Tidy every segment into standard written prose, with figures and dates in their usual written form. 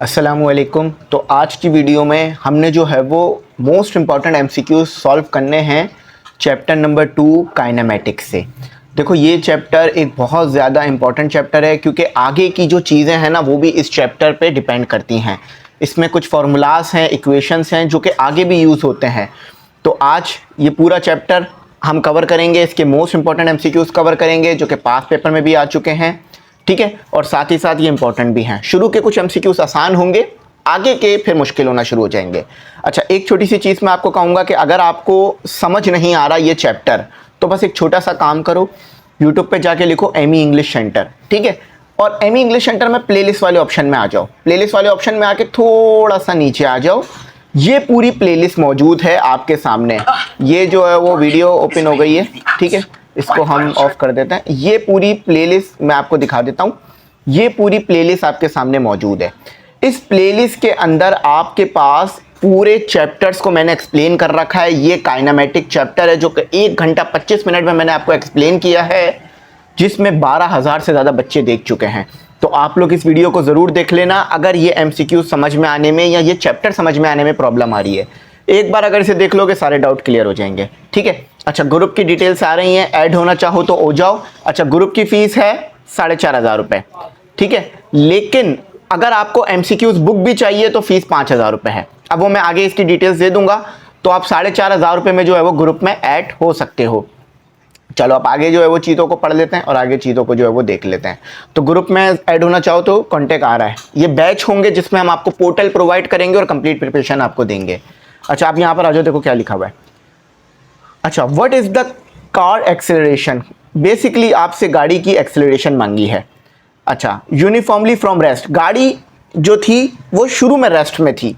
अस्सलामुअलैकुम। तो आज की वीडियो में हमने जो है वो मोस्ट इम्पॉर्टेंट एमसीक्यूज सॉल्व करने हैं चैप्टर नंबर 2 काइनेमेटिक्स से। देखो ये चैप्टर एक बहुत ज़्यादा इम्पॉर्टेंट चैप्टर है क्योंकि आगे की जो चीज़ें हैं ना वो भी इस चैप्टर पे डिपेंड करती हैं। इसमें कुछ फार्मूलाज हैं, इक्वेशंस हैं जो कि आगे भी यूज़ होते हैं। तो आज ये पूरा चैप्टर हम कवर करेंगे, इसके मोस्ट इंपॉर्टेंट एमसीक्यूज कवर करेंगे जो कि पास पेपर में भी आ चुके हैं, ठीक है। और साथ ही साथ ये इंपॉर्टेंट भी हैं। शुरू के कुछ एमसीक्यूज आसान होंगे, आगे के फिर मुश्किल होना शुरू हो जाएंगे। अच्छा, एक छोटी सी चीज़ मैं आपको कहूँगा कि अगर आपको समझ नहीं आ रहा ये चैप्टर तो बस एक छोटा सा काम करो, यूट्यूब पे जाके लिखो एमी इंग्लिश सेंटर, ठीक है। और एमी इंग्लिश सेंटर में प्लेलिस्ट वाले ऑप्शन में आ जाओ। प्लेलिस्ट वाले ऑप्शन में आके थोड़ा सा नीचे आ जाओ, ये पूरी प्लेलिस्ट मौजूद है आपके सामने। ये जो है वो वीडियो ओपन हो गई है, ठीक है। इसको हम ऑफ कर देते हैं। ये पूरी प्लेलिस्ट मैं आपको दिखा देता हूँ। ये पूरी प्लेलिस्ट आपके सामने मौजूद है। इस प्लेलिस्ट के अंदर आपके पास पूरे चैप्टर्स को मैंने एक्सप्लेन कर रखा है। ये काइनेमेटिक चैप्टर है जो कि 1 घंटा 25 मिनट में मैंने आपको एक्सप्लेन किया है, जिसमें 12,000 से ज़्यादा बच्चे देख चुके हैं। तो आप लोग इस वीडियो को ज़रूर देख लेना अगर ये एमसीक्यू समझ में आने में या ये चैप्टर समझ में आने में प्रॉब्लम आ रही है। एक बार अगर इसे देख लोगे सारे डाउट क्लियर हो जाएंगे, ठीक है। अच्छा, ग्रुप की डिटेल्स आ रही हैं, ऐड होना चाहो तो हो जाओ। अच्छा, ग्रुप की फ़ीस है 4,500 रुपये, ठीक है। लेकिन अगर आपको एमसीक्यूज बुक भी चाहिए तो फीस 5,000 रुपये है। अब वो मैं आगे इसकी डिटेल्स दे दूंगा, तो आप 4,500 रुपये में जो है वो ग्रुप में ऐड हो सकते हो। चलो आप आगे जो है वो चीज़ों को पढ़ लेते हैं और आगे चीज़ों को जो है वो देख लेते हैं। तो ग्रुप में ऐड होना चाहो तो कॉन्टेक्ट आ रहा है। ये बैच होंगे जिसमें हम आपको पोर्टल प्रोवाइड करेंगे और कंप्लीट प्रिपरेशन आपको देंगे। अच्छा, आप यहाँ पर आ जाओ, देखो क्या लिखा हुआ है। अच्छा, what is the car acceleration. Basically आपसे गाड़ी की एक्सेलरेशन मांगी है। अच्छा, यूनिफॉर्मली फ्रॉम रेस्ट, गाड़ी जो थी वो शुरू में रेस्ट में थी,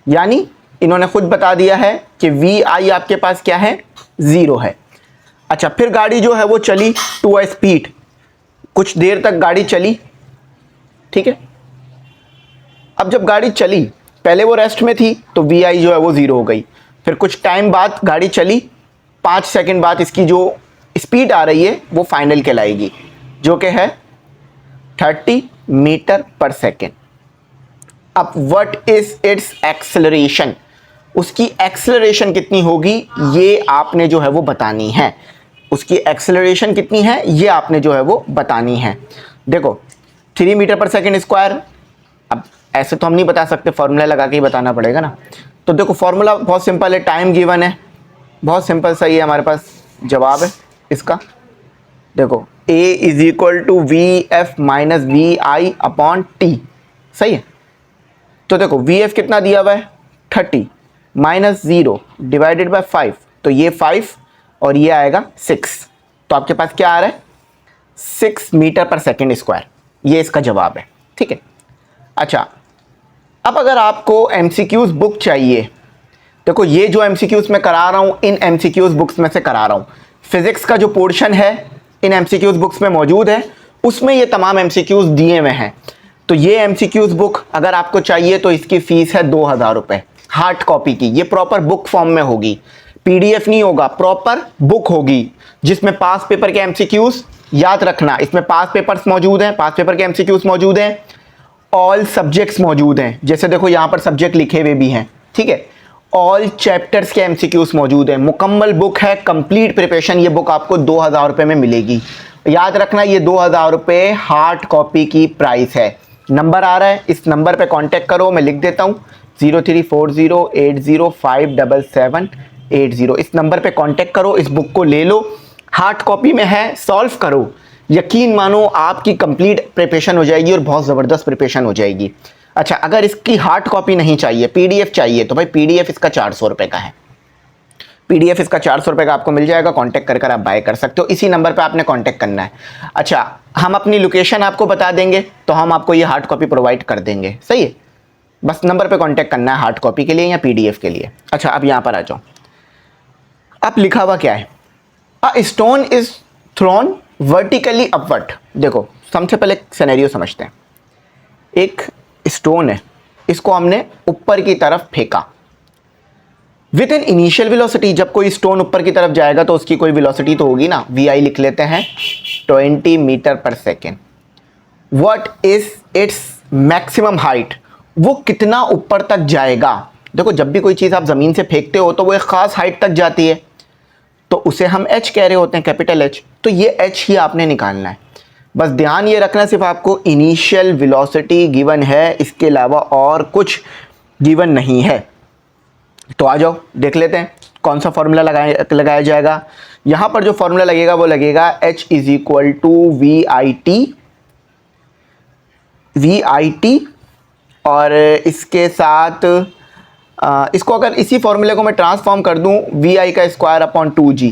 यानी इन्होंने खुद बता दिया है कि वी आई आपके पास क्या है, 0 है। अच्छा, फिर गाड़ी जो है वो चली टू अ स्पीड, कुछ देर तक गाड़ी चली, ठीक है। अब जब गाड़ी चली, पहले वो रेस्ट में थी तो वी आई जो है वो 0 हो गई। फिर कुछ टाइम बाद गाड़ी चली, 5 सेकंड बाद इसकी जो स्पीड आ रही है वो फाइनल कहलाएगी, जो कि है 30 मीटर पर सेकेंड। अब व्हाट इज इट्स एक्सेलरेशन, उसकी एक्सेलरेशन कितनी होगी ये आपने जो है वो बतानी है। उसकी एक्सेलरेशन कितनी है ये आपने जो है वो बतानी है। देखो 3 मीटर पर सेकेंड स्क्वायर, अब ऐसे तो हम नहीं बता सकते, फॉर्मूला लगा के ही बताना पड़ेगा ना। तो देखो फॉर्मूला बहुत सिंपल है, टाइम गिवन है, बहुत सिंपल सा ही है, हमारे पास जवाब है इसका। देखो A is equal to V F minus we I upon t, सही है। तो देखो वी एफ कितना दिया हुआ है 30 माइनस 0 डिवाइडेड बाय 5, तो ये 5 और ये आएगा 6। तो आपके पास क्या आ रहा है 6 मीटर पर सेकेंड स्क्वायर, ये इसका जवाब है, ठीक है। अच्छा, अब अगर आपको एमसीक्यूज बुक चाहिए, देखो ये जो एमसीक्यूज मैं करा रहा हूँ इन एमसीक्यूज बुक्स में से करा रहा हूँ। फिजिक्स का जो पोर्शन है इन एमसीक्यूज बुक्स में मौजूद है, उसमें ये तमाम एमसीक्यूज दिए हुए हैं। तो ये एमसीक्यूज बुक अगर आपको चाहिए तो इसकी फ़ीस है 2,000 रुपये हार्ड कॉपी की। ये प्रॉपर बुक फॉर्म में होगी, पीडीएफ नहीं होगा, प्रॉपर बुक होगी जिसमें पास पेपर के एमसीक्यूज, याद रखना इसमें पास पेपर्स मौजूद हैं, पास पेपर के एमसीक्यूज मौजूद हैं, ऑल सब्जेक्ट्स मौजूद हैं। जैसे देखो यहाँ पर सब्जेक्ट लिखे हुए भी हैं, ठीक है। ऑल चैप्टर्स के एमसीक्यूज मौजूद हैं। मुकम्मल बुक है, कंप्लीट प्रिपरेशन। ये बुक आपको 2,000 रुपये में मिलेगी। याद रखना ये 2,000 रुपये हार्ड कॉपी की प्राइस है। नंबर आ रहा है, इस नंबर पे कांटेक्ट करो, मैं लिख देता हूँ 034080577780। इस नंबर पे कांटेक्ट करो, इस बुक को ले लो, हार्ड कॉपी में है, सॉल्व करो। यकीन मानो आपकी कंप्लीट प्रिपरेशन हो जाएगी और बहुत ज़बरदस्त प्रिपरेशन हो जाएगी। अच्छा, अगर इसकी हार्ड कॉपी नहीं चाहिए, पीडीएफ चाहिए, तो भाई पीडीएफ इसका 400 रुपये का है। पीडीएफ इसका 400 रुपये का आपको मिल जाएगा, कांटेक्ट कर आप बाय कर सकते हो। इसी नंबर पे आपने कांटेक्ट करना है। अच्छा, हम अपनी लोकेशन आपको बता देंगे तो हम आपको ये हार्ड कॉपी प्रोवाइड कर देंगे, सही है। बस नंबर पे कांटेक्ट करना है हार्ड कॉपी के लिए या पीडीएफ के लिए। अच्छा, अब यहाँ पर आ जाओ। अब लिखा हुआ क्या है, a stone is thrown vertically upward. देखो सबसे पहले सिनेरियो समझते हैं। एक स्टोन है, इसको हमने ऊपर की तरफ फेंका विद एन इनिशियल वेलोसिटी। जब कोई स्टोन ऊपर की तरफ जाएगा तो उसकी कोई वेलोसिटी तो होगी ना, वी आई लिख लेते हैं 20 मीटर पर second. What is its maximum height, वो कितना ऊपर तक जाएगा। देखो जब भी कोई चीज़ आप ज़मीन से फेंकते हो तो वो एक ख़ास हाइट तक जाती है, तो उसे हम h कह रहे होते हैं, कैपिटल H। तो ये h ही आपने निकालना है। बस ध्यान ये रखना, सिर्फ आपको इनिशियल वेलोसिटी गिवन है, इसके अलावा और कुछ गिवन नहीं है। तो आ जाओ देख लेते हैं कौन सा फॉर्मूला लगाया जाएगा। यहाँ पर जो फॉर्मूला लगेगा वो लगेगा h is equal to we I t, और इसके साथ इसको अगर इसी फॉर्मूले को मैं ट्रांसफॉर्म कर दूं वी आई का स्क्वायर अपॉन 2g।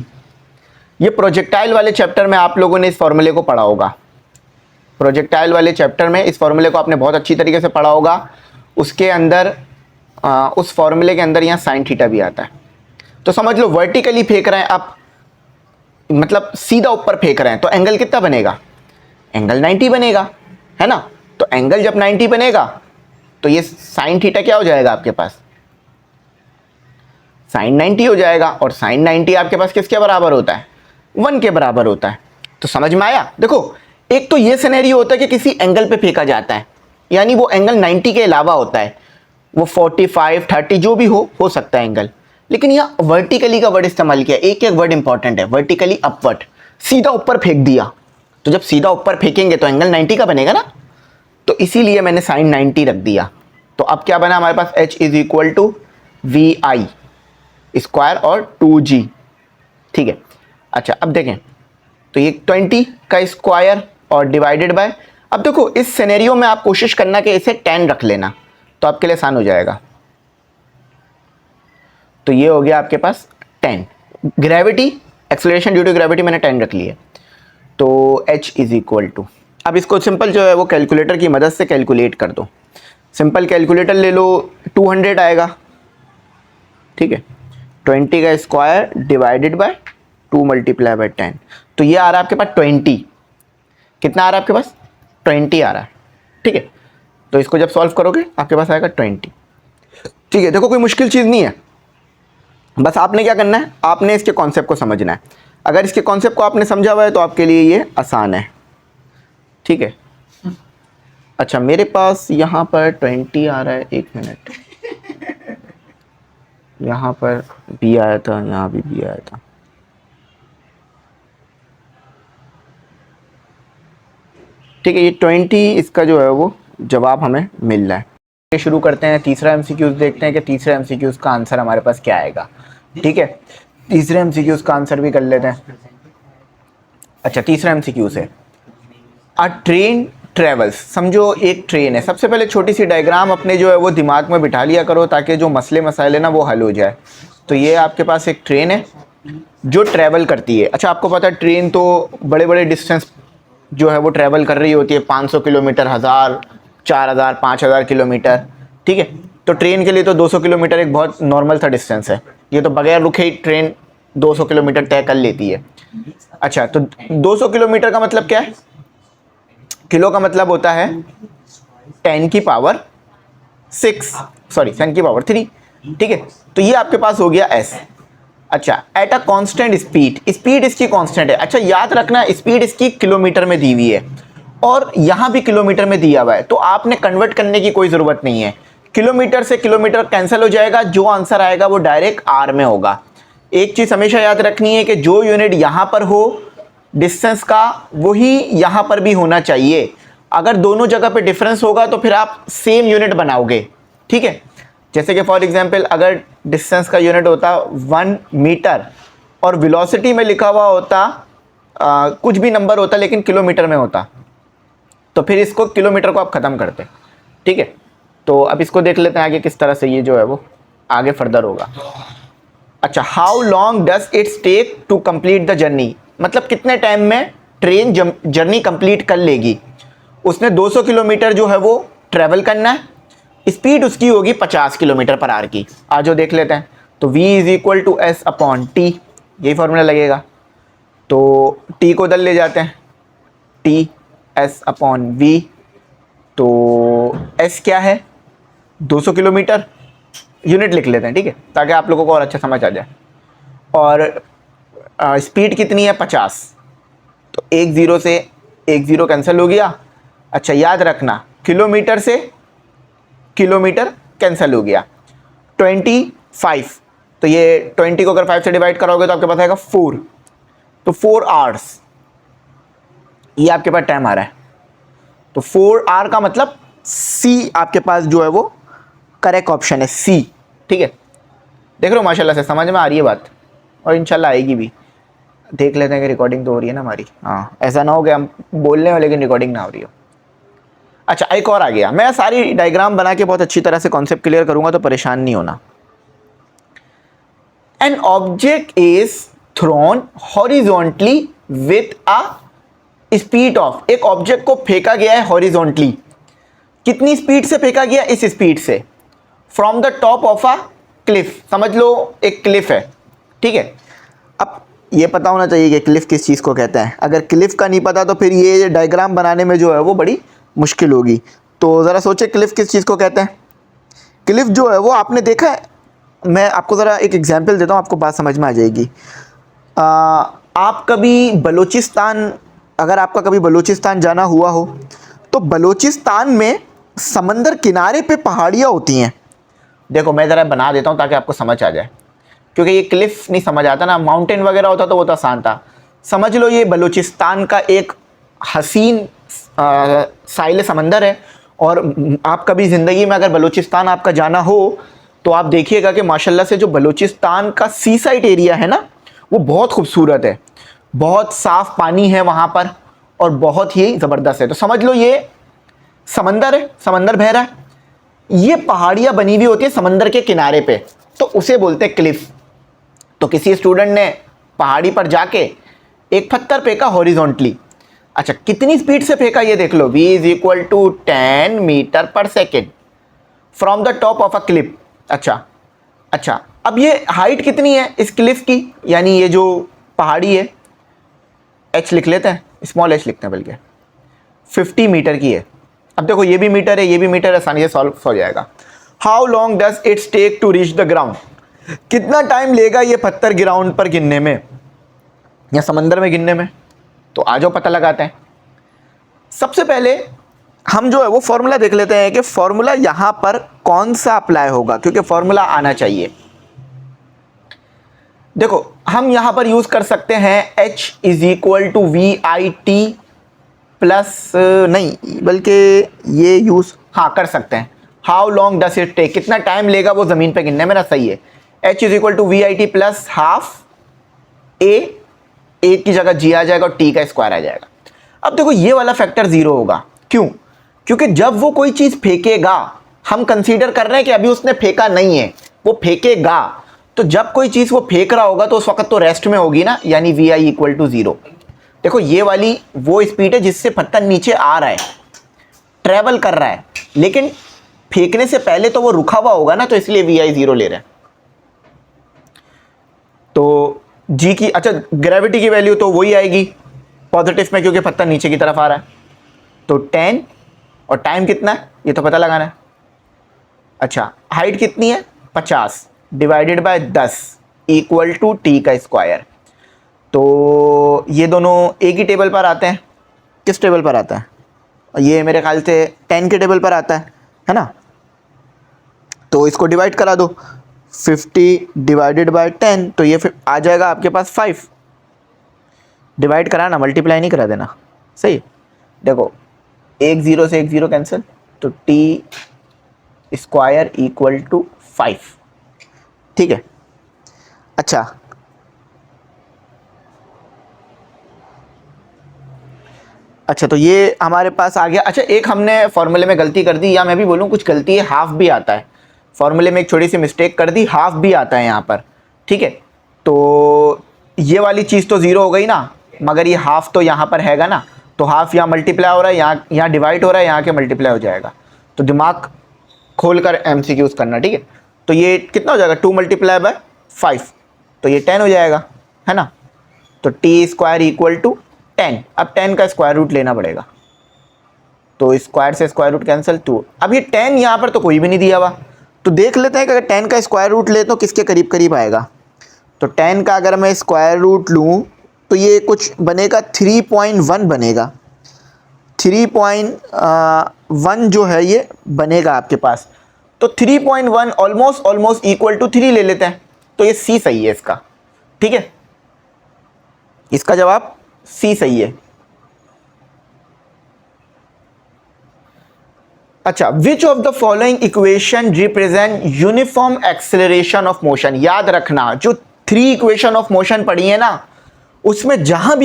ये प्रोजेक्टाइल वाले चैप्टर में आप लोगों ने इस फॉर्मूले को पढ़ा होगा। प्रोजेक्टाइल वाले चैप्टर में इस फॉर्मूले को आपने बहुत अच्छी तरीके से पढ़ा होगा। उसके अंदर उस फॉर्मूले के अंदर यहाँ साइन थीटा भी आता है। तो समझ लो वर्टिकली फेंक रहे हैं आप, मतलब सीधा ऊपर फेंक रहे हैं, तो एंगल कितना बनेगा, एंगल 90 बनेगा, है ना। तो एंगल जब 90 बनेगा तो ये साइन थीटा क्या हो जाएगा आपके पास, साइन 90 हो जाएगा। और साइन 90 आपके पास किसके बराबर होता है, 1 के बराबर होता है। तो समझ में आया। देखो एक तो ये सिनेरियो होता है कि किसी एंगल पे फेंका जाता है, यानी वो एंगल 90 के अलावा होता है, वो 45, 30 जो भी हो सकता है एंगल। लेकिन यहाँ वर्टिकली का वर्ड इस्तेमाल किया। एक एक वर्ड इंपॉर्टेंट है, वर्टिकली अपवर्ड, सीधा ऊपर फेंक दिया। तो जब सीधा ऊपर फेंकेंगे तो एंगल 90 का बनेगा ना, तो इसीलिए मैंने साइन 90 रख दिया। तो अब क्या बना हमारे पास, h is equal to we i square और 2g, ठीक है। अच्छा अब देखें तो ये 20 का स्क्वायर और डिवाइडेड बाय, अब देखो इस सिनेरियो में आप कोशिश करना कि इसे 10 रख लेना, तो आपके लिए आसान हो जाएगा। तो ये हो गया आपके पास 10, gravity acceleration due to gravity मैंने 10 रख ली है। तो h इज इक्वल टू, अब इसको सिंपल जो है वो कैलकुलेटर की मदद से कैलकुलेट कर दो। सिंपल कैलकुलेटर ले लो, 200 आएगा, ठीक है। 20 का square divided by 2 multiply bye 10, तो ये आ रहा है आपके पास 20। कितना आ रहा है आपके पास, 20 आ रहा है, ठीक है। तो इसको जब सॉल्व करोगे आपके पास आएगा 20, ठीक है। देखो कोई मुश्किल चीज़ नहीं है, बस आपने क्या करना है, आपने इसके कॉन्सेप्ट को समझना है। अगर इसके कॉन्सेप्ट को आपने समझा हुआ है तो आपके लिए ये आसान है, ठीक है। अच्छा मेरे पास यहाँ पर 20 आ रहा है, एक मिनट, यहाँ पर बी आया था, यहाँ भी बी आया था, ठीक है। ये 20 इसका जो है वो जवाब हमें मिल रहा है। शुरू करते हैं, तीसरा एमसीक्यूज देखते हैं कि तीसरे एमसीक्यूज का आंसर हमारे पास क्या आएगा, ठीक है। तीसरे एमसीक्यूज का आंसर भी कर लेते हैं। अच्छा तीसरा एमसीक्यूज है, अ ट्रेन ट्रेवल्स। समझो एक ट्रेन है। सबसे पहले छोटी सी डायग्राम अपने जो है वो दिमाग में बिठा लिया करो ताकि जो मसले मसाइले ना वो हल हो जाए। तो ये आपके पास एक ट्रेन है जो ट्रैवल करती है। अच्छा आपको पता है ट्रेन तो बड़े बड़े डिस्टेंस जो है वो ट्रैवल कर रही होती है, 500 किलोमीटर, 1000, 4000, 5000 किलोमीटर, ठीक है। तो ट्रेन के लिए तो 200 किलोमीटर एक बहुत नॉर्मल सा डिस्टेंस है। ये तो बगैर रुके ही ट्रेन 200 किलोमीटर तय कर लेती है। अच्छा तो 200 किलोमीटर का मतलब क्या है, किलो का मतलब होता है 10 की पावर 6, सॉरी 10 की पावर 3, ठीक है। तो ये आपके पास हो गया s। अच्छा at a constant speed, speed इसकी कांस्टेंट है। अच्छा याद रखना स्पीड इसकी किलोमीटर में दी हुई है और यहाँ भी किलोमीटर में दिया हुआ है, तो आपने कन्वर्ट करने की कोई ज़रूरत नहीं है। किलोमीटर से किलोमीटर कैंसिल हो जाएगा, जो आंसर आएगा वो डायरेक्ट आर में होगा। एक चीज़ हमेशा याद रखनी है कि जो यूनिट यहाँ पर हो डिस्टेंस का वही यहाँ पर भी होना चाहिए। अगर दोनों जगह पे डिफरेंस होगा तो फिर आप सेम यूनिट बनाओगे, ठीक है। जैसे कि फॉर एग्जांपल अगर डिस्टेंस का यूनिट होता 1 मीटर और वेलोसिटी में लिखा हुआ होता कुछ भी नंबर होता लेकिन किलोमीटर में होता, तो फिर इसको किलोमीटर को आप ख़त्म करते, ठीक है। तो अब इसको देख लेते हैं आगे किस तरह से ये जो है वो आगे फर्दर होगा। अच्छा how long does its take to complete the journey, मतलब कितने टाइम में ट्रेन जर्नी कंप्लीट कर लेगी। उसने 200 किलोमीटर जो है वो ट्रैवल करना है, स्पीड उसकी होगी 50 किलोमीटर पर आवर की। आज जो देख लेते हैं, तो v is equal to s upon t, यही फॉर्मूला लगेगा। तो t को उधर ले जाते हैं, t s अपॉन v, तो s क्या है 200 किलोमीटर, यूनिट लिख लेते हैं, ठीक है, ताकि आप लोगों को और अच्छा समझ आ जाए। और स्पीड कितनी है 50, तो 10 से 10 कैंसिल हो गया। अच्छा याद रखना किलोमीटर से किलोमीटर कैंसिल हो गया। 25, तो ये 20 को अगर 5 से डिवाइड करोगे तो आपके पास आएगा 4, तो 4 आवर्स, ये आपके पास टाइम आ रहा है। तो 4 आवर का मतलब सी आपके पास जो है वो करेक्ट ऑप्शन है, सी। ठीक है, देख रहे हो माशाल्लाह से समझ में आ रही है बात, और इंशाल्लाह आएगी भी। देख लेते हैं कि रिकॉर्डिंग तो हो रही है ना हमारी। हाँ, ऐसा ना हो कि हम बोल रहे हो लेकिन रिकॉर्डिंग ना हो रही हो। अच्छा, एक और आ गया। मैं सारी डायग्राम बना के बहुत अच्छी तरह से कॉन्सेप्ट क्लियर करूंगा, तो परेशान नहीं होना। An object is throne horizontally with a speed of, एक ऑब्जेक्ट को फेंका गया है हॉरिजॉन्टली, कितनी स्पीड से फेंका गया? इस स्पीड से, from the top of a cliff, समझ लो एक क्लिफ है, ठीक है। अब ये पता होना चाहिए कि क्लिफ किस चीज़ को कहते हैं। अगर क्लिफ का नहीं पता तो फिर ये डायग्राम बनाने में जो है वो बड़ी मुश्किल होगी। तो ज़रा सोचे क्लिफ किस चीज़ को कहते हैं। क्लिफ जो है वो आपने देखा है, मैं आपको ज़रा एक एग्जांपल देता हूँ, आपको बात समझ में आ जाएगी। आप कभी बलूचिस्तान, अगर आपका कभी बलूचिस्तान जाना हुआ हो तो बलूचिस्तान में समंदर किनारे पे पहाड़ियाँ होती हैं। देखो मैं ज़रा बना देता हूँ ताकि आपको समझ आ जाए, क्योंकि ये क्लिफ नहीं समझ आता ना, माउंटेन वगैरह होता तो वो तो आसान था। समझ लो ये बलूचिस्तान का एक हसीन साहिल समंदर है, और आप कभी ज़िंदगी में अगर बलूचिस्तान आपका जाना हो तो आप देखिएगा कि माशाल्लाह से जो बलूचिस्तान का सी साइड एरिया है ना, वो बहुत खूबसूरत है, बहुत साफ़ पानी है वहाँ पर, और बहुत ही ज़बरदस्त है। तो समझ लो ये समंदर है, समंदर बह रहा है, ये पहाड़ियाँ बनी हुई होती है समंदर के किनारे पे, तो उसे बोलते हैं क्लिफ। तो किसी स्टूडेंट ने पहाड़ी पर जाके एक पत्थर फेंका हॉरिजॉन्टली। अच्छा, कितनी स्पीड से फेंका ये देख लो, v = 10 मीटर पर second from the top of a cliff. अच्छा, अब ये हाइट कितनी है इस क्लिफ की, यानी ये जो पहाड़ी है, h लिख लेते हैं, स्मॉल h लिखते हैं बल्कि, 50 मीटर की है। अब देखो ये भी मीटर है, ये भी मीटर है, आसानी से सॉल्व हो जाएगा। How long does its take to reach the ground, कितना टाइम लेगा ये पत्थर ग्राउंड पर गिरने में या समंदर में गिरने में? तो आ जाओ पता लगाते हैं। सबसे पहले हम जो है वो फॉर्मूला देख लेते हैं कि फॉर्मूला यहां पर कौन सा अप्लाई होगा, क्योंकि फॉर्मूला आना चाहिए। देखो हम यहां पर यूज कर सकते हैं h = VIT प्लस, नहीं बल्कि ये यूज हाँ कर सकते हैं। How long does it take, कितना टाइम लेगा वो जमीन पे गिरने में ना, सही है। h = VIT plus half a की जगह g आ जाएगा और t का स्क्वायर आ जाएगा। अब देखो ये वाला फैक्टर 0 होगा, क्यों? क्योंकि जब वो कोई चीज फेंकेगा, हम कंसीडर कर रहे हैं कि अभी उसने फेंका नहीं है, वो फेंकेगा, तो जब कोई चीज वो फेंक रहा होगा तो उस वक्त तो रेस्ट में होगी ना, यानी VI = 0। देखो ये वाली वो स्पीड है जिससे पत्थर नीचे आ रहा है, ट्रेवल कर रहा है, लेकिन फेंकने से पहले तो वो रुका हुआ होगा ना, तो इसलिए VI 0 ले रहे हैं। तो जी की, अच्छा ग्रेविटी की वैल्यू तो वही आएगी पॉजिटिव में, क्योंकि पत्थर नीचे की तरफ आ रहा है। तो 10, और टाइम कितना है ये तो पता लगाना है। अच्छा, हाइट कितनी है 50 डिवाइडेड बाय 10 = t का स्क्वायर। तो ये दोनों एक ही टेबल पर आते हैं। किस टेबल पर आता है? ये मेरे ख्याल से 10 के टेबल पर आता है ना। तो इसको डिवाइड करा दो, 50 डिवाइडेड बाय 10, तो ये फिर आ जाएगा आपके पास 5। डिवाइड कराना, मल्टीप्लाई नहीं करा देना, सही। देखो एक 0 से एक 0 कैंसिल, तो t स्क्वायर = 5, ठीक है। अच्छा, तो ये हमारे पास आ गया। अच्छा, एक हमने फॉर्मूले में गलती कर दी, या मैं भी बोलूँ कुछ गलती है, हाफ भी आता है फॉर्मूले में, एक छोटी सी मिस्टेक कर दी, हाफ भी आता है यहाँ पर, ठीक है। तो ये वाली चीज़ तो 0 हो गई ना, मगर ये हाफ तो यहाँ पर हैगा ना, तो हाफ यहाँ मल्टीप्लाई हो रहा है, यहाँ डिवाइड हो रहा है, यहाँ के मल्टीप्लाई हो जाएगा। तो दिमाग खोल कर MCQs करना, ठीक है। तो ये कितना हो जाएगा, 2 × 5, तो ये 10 हो जाएगा, है ना। तो t स्क्वायर = 10। अब 10 का स्क्वायर रूट लेना पड़ेगा, तो स्क्वायर से स्क्वायर रूट कैंसिल 2। अब ये 10 यहाँ पर तो कोई भी नहीं दिया हुआ, तो देख लेते हैं कि अगर 10 का स्क्वायर रूट ले तो किसके करीब करीब आएगा। तो 10 का अगर मैं स्क्वायर रूट लूँ तो ये कुछ बनेगा 3.1 बनेगा, 3.1 जो है ये बनेगा आपके पास। तो 3.1 ऑलमोस्ट इक्वल टू 3 ले लेते हैं, तो ये सी सही है इसका। ठीक है, इसका जवाब सी सही है। अच्छा, which of the following equation represent uniform acceleration of motion. याद रखना, जो 3 इक्वेशन ऑफ मोशन पढ़ी है ना, उसमें जहां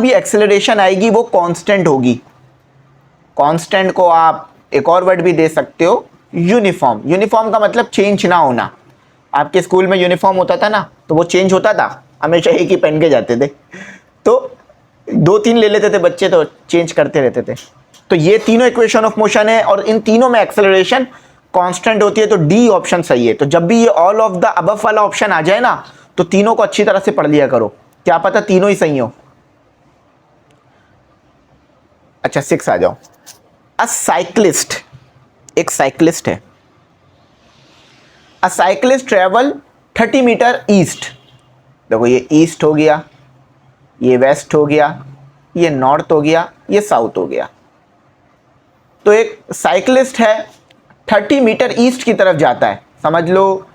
भी एक्सेलरेशन आएगी वो कांस्टेंट होगी। कांस्टेंट को आप एक और वर्ड भी दे सकते हो, यूनिफॉर्म। यूनिफॉर्म का मतलब चेंज ना होना। आपके स्कूल में यूनिफॉर्म होता था ना, तो वो चेंज होता था, हमेशा एक ही पहन के जाते थे, तो 2-3 ले लेते थे बच्चे, तो चेंज करते रहते थे। तो ये तीनों इक्वेशन ऑफ मोशन है और इन तीनों में एक्सेलरेशन कांस्टेंट होती है, तो डी ऑप्शन सही है। तो जब भी ये ऑल ऑफ द अबव वाला ऑप्शन आ जाए ना, तो तीनों को अच्छी तरह से पढ़ लिया करो, क्या पता तीनों ही सही हो। अच्छा, 6 आ जाओ। अ साइक्लिस्ट, एक साइक्लिस्ट है। A cyclist travel 30 metre east. देखो ये ईस्ट हो गया, ये वेस्ट हो गया, ये नॉर्थ हो गया, ये साउथ हो गया। तो एक साइक्लिस्ट है, 30 मीटर ईस्ट की तरफ जाता है। समझ लो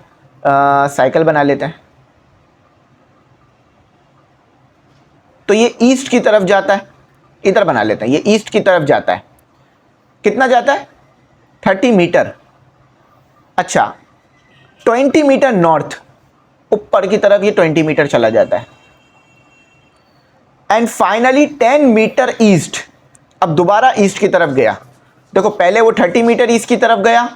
साइकिल बना लेते हैं, तो ये ईस्ट की तरफ जाता है, इधर बना लेते हैं, ये ईस्ट की तरफ जाता है। कितना जाता है? 30 मीटर। अच्छा, 20 मीटर नॉर्थ, ऊपर की तरफ ये 20 मीटर चला जाता है। एंड फाइनली 10 मीटर ईस्ट, अब दोबारा ईस्ट की तरफ गया। देखो पहले वो 30 मीटर ईस्ट की तरफ गया,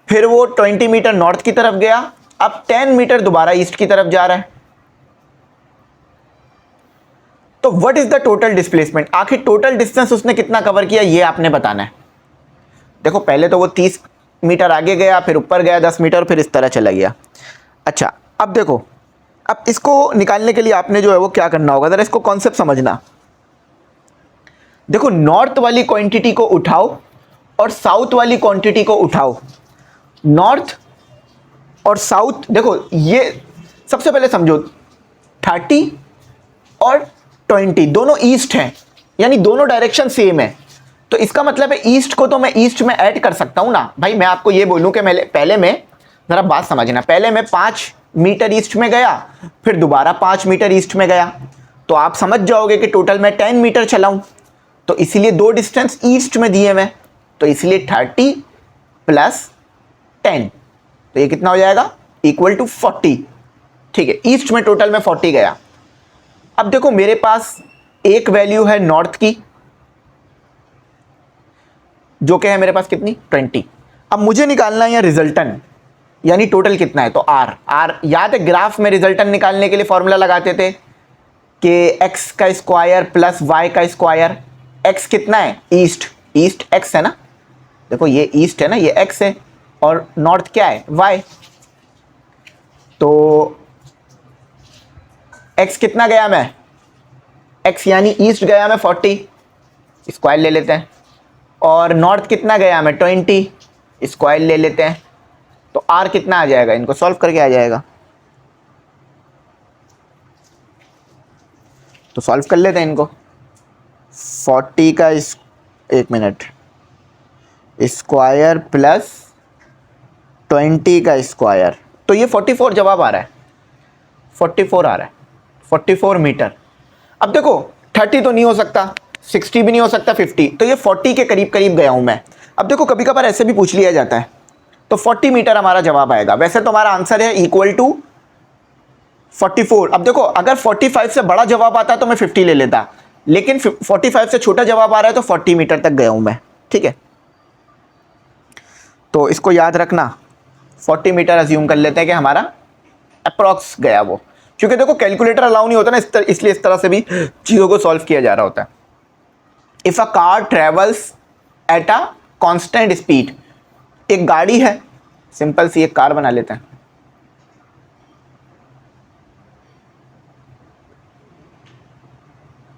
फिर वो 20 मीटर नॉर्थ की तरफ गया, अब 10 मीटर दोबारा ईस्ट की तरफ जा रहा है। तो what is the total displacement? आखिर टोटल डिस्टेंस उसने कितना कवर किया, ये आपने बताना है। देखो पहले तो वो 30 मीटर आगे गया, फिर ऊपर गया 10 मीटर, फिर इस तरह चला गया। अच्छा, अब देखो, अब इसको निकालने के लिए आपने जो है वो क्या करना होगा, जरा इसको कॉन्सेप्ट समझना। देखो नॉर्थ वाली क्वांटिटी को उठाओ और साउथ वाली क्वांटिटी को उठाओ। नॉर्थ और साउथ, देखो ये सबसे पहले समझो, 30 और 20 दोनों ईस्ट हैं, यानी दोनों डायरेक्शन सेम है। तो इसका मतलब है ईस्ट को तो मैं ईस्ट में ऐड कर सकता हूं ना भाई। मैं आपको ये बोलूं कि पहले मैं, जरा बात समझना, पहले मैं 5 मीटर ईस्ट में गया, फिर दोबारा 5 मीटर ईस्ट में गया, तो आप समझ जाओगे कि टोटल मैं 10 मीटर चलाऊं। तो इसीलिए दो डिस्टेंस ईस्ट में दिए मैं, तो इसलिए 30 प्लस 10, तो ये कितना हो जाएगा? Equal to 40। ठीक है, ईस्ट में टोटल में 40 गया। अब देखो मेरे पास एक वैल्यू है नॉर्थ की, जो कि है मेरे पास कितनी? 20। अब मुझे निकालना है यहाँ रिजल्टेंट, यानी टोटल कितना है। तो आर याद है, ग्राफ में रिजल्टेंट निकालने के लिए फॉर्मूला लगाते थे कि एक्स का स्क्वायर प्लस वाई का स्क्वायर। एक्स कितना है? ईस्ट एक्स है ना, देखो ये ईस्ट है ना, ये एक्स है, और नॉर्थ क्या है? वाई। तो एक्स कितना गया मैं? एक्स यानी ईस्ट गया मैं 40, स्क्वायर ले लेते हैं, और नॉर्थ कितना गया मैं? 20, स्क्वायर ले लेते हैं। तो आर कितना आ जाएगा? इनको सॉल्व करके आ जाएगा, तो सॉल्व कर लेते हैं इनको। 40 का एक मिनट, स्क्वायर प्लस 20 का स्क्वायर, तो ये 44 जवाब आ रहा है, 44 आ रहा है, 44 मीटर। अब देखो 30 तो नहीं हो सकता, 60 भी नहीं हो सकता, 50, तो ये 40 के करीब करीब गया हूं मैं। अब देखो कभी कभार ऐसे भी पूछ लिया जाता है, तो 40 मीटर हमारा जवाब आएगा। वैसे तो हमारा आंसर है इक्वल टू 44। अब देखो अगर 45 से बड़ा जवाब आता तो मैं 50 ले लेता, लेकिन 45 से छोटा जवाब आ रहा है तो 40 मीटर तक गया हूं मैं। ठीक है, तो इसको याद रखना, 40 मीटर अज्यूम कर लेते हैं कि हमारा अप्रॉक्स गया वो, क्योंकि देखो कैलकुलेटर अलाउ नहीं होता ना, इसलिए इस तरह से भी चीज़ों को सॉल्व किया जा रहा होता है। If a car travels at a constant speed, एक गाड़ी है, सिंपल सी एक कार बना लेते हैं,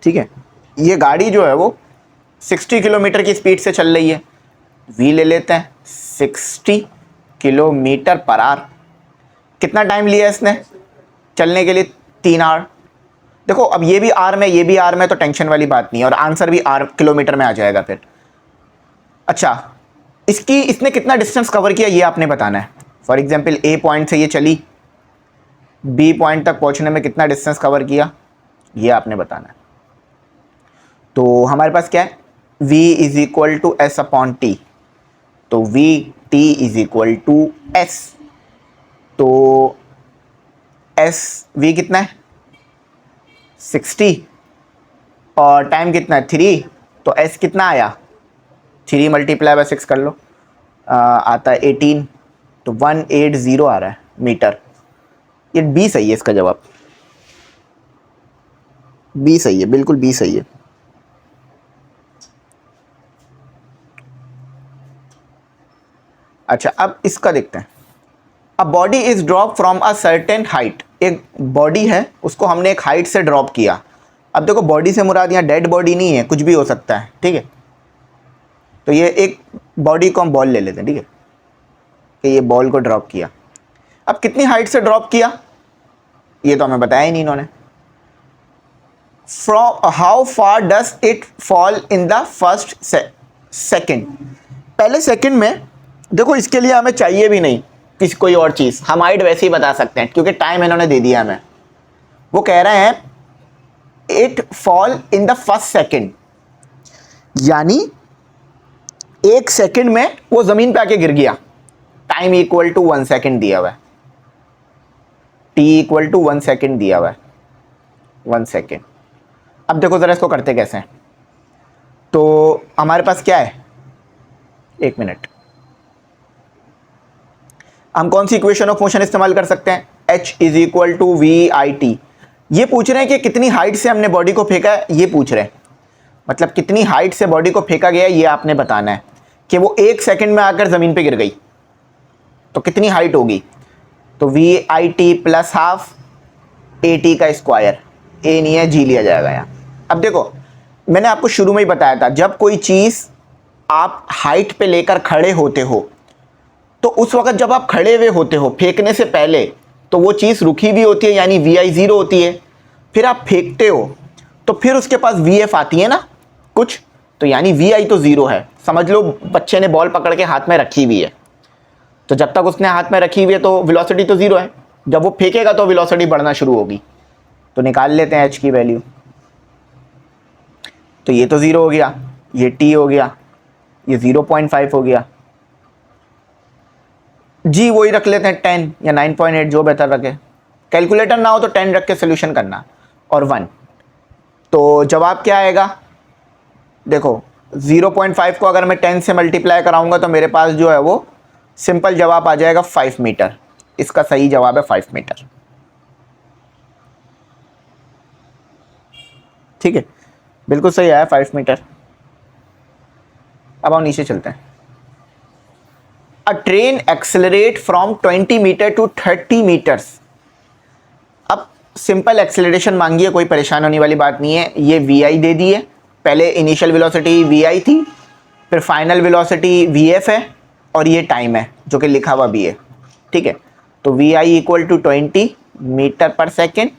ठीक है। ये गाड़ी जो है वो 60 किलोमीटर की स्पीड से चल रही है, वी ले लेते हैं 60 किलोमीटर पर आवर। कितना टाइम लिया इसने चलने के लिए? 3 आवर। देखो अब ये भी आर में, ये भी आर में, तो टेंशन वाली बात नहीं है, और आंसर भी आर किलोमीटर में आ जाएगा फिर। अच्छा, इसने कितना डिस्टेंस कवर किया ये आपने बताना है। फॉर एग्जाम्पल ए पॉइंट से ये चली, बी पॉइंट तक पहुंचने में कितना डिस्टेंस कवर किया ये आपने बताना है। तो हमारे पास क्या है, v is equal to s upon T, तो v t is equal to s, तो s v कितना है 60 और टाइम कितना है 3, तो s कितना आया 3 मल्टीप्लाई बाय 6 कर लो, आता है 18, तो 180 आ रहा है मीटर। ये बी सही है, इसका जवाब बी सही है, बिल्कुल बी सही है। अच्छा अब इसका देखते हैं। A body is drop from a certain height, एक बॉडी है उसको हमने एक हाइट से ड्रॉप किया। अब देखो बॉडी से मुराद यहाँ डेड बॉडी नहीं है, कुछ भी हो सकता है, ठीक है। तो ये एक बॉडी को हम बॉल ले लेते हैं, ठीक है, कि ये बॉल को ड्रॉप किया। अब कितनी हाइट से ड्रॉप किया ये तो हमें बताया ही नहीं इन्होंने। From how far does it fall in the first second, पहले सेकेंड में। देखो इसके लिए हमें चाहिए भी नहीं किसी कोई और चीज़, हम हाइट वैसे ही बता सकते हैं क्योंकि टाइम इन्होंने दे दिया हमें। वो कह रहे हैं it fall in the first second, यानी एक सेकेंड में वो ज़मीन पे आके गिर गया। टाइम इक्वल टू 1 सेकेंड दिया हुआ है, t इक्वल टू 1 सेकेंड दिया हुआ है, 1 सेकेंड। अब देखो ज़रा इसको करते कैसे हैं। तो हमारे पास क्या है, 1 मिनट, हम कौन सी इक्वेशन ऑफ मोशन इस्तेमाल कर सकते हैं, h is equal to we I t. ये पूछ रहे हैं कि कितनी हाइट से हमने बॉडी को फेंका है, ये पूछ रहे हैं, मतलब कितनी हाइट से बॉडी को फेंका गया ये आपने बताना है। कि वो 1 सेकेंड में आकर ज़मीन पे गिर गई तो कितनी हाइट होगी, तो we I t plus half a t का स्क्वायर, ए नहीं है जी लिया जाएगा यहाँ। अब देखो मैंने आपको शुरू में ही बताया था, जब कोई चीज़ आप हाइट पे लेकर खड़े होते हो तो उस वक्त जब आप खड़े हुए होते हो फेंकने से पहले, तो वो चीज़ रुकी भी होती है यानी वी आई 0 होती है। फिर आप फेंकते हो तो फिर उसके पास वी एफ आती है ना कुछ, तो यानी वी आई तो 0 है। समझ लो बच्चे ने बॉल पकड़ के हाथ में रखी हुई है, तो जब तक उसने हाथ में रखी हुई है तो वेलोसिटी तो 0 है, जब वो फेंकेगा तो वेलोसिटी बढ़ना शुरू होगी। तो निकाल लेते हैं एच की वैल्यू, तो ये तो 0 हो गया, ये टी हो गया, ये 0.5 हो गया, जी वही रख लेते हैं 10 या 9.8 जो बेहतर रखे। कैलकुलेटर ना हो तो 10 रख के सोल्यूशन करना और 1, तो जवाब क्या आएगा, देखो 0.5 को अगर मैं 10 से मल्टीप्लाई कराऊंगा तो मेरे पास जो है वो सिंपल जवाब आ जाएगा 5 मीटर। इसका सही जवाब है 5 मीटर, ठीक है, बिल्कुल सही आया 5 मीटर। अब हम नीचे चलते हैं। A train accelerate from 20 metre to 30 metres. अब सिंपल एक्सेलरेशन मांगी है, कोई परेशान होने वाली बात नहीं है। ये वी आई दे दी है, पहले इनिशियल वेलोसिटी वी आई थी, फिर फाइनल वेलोसिटी वी एफ है और ये टाइम है जो कि लिखा हुआ भी है, ठीक है। तो we I equal to 20 metre पर second,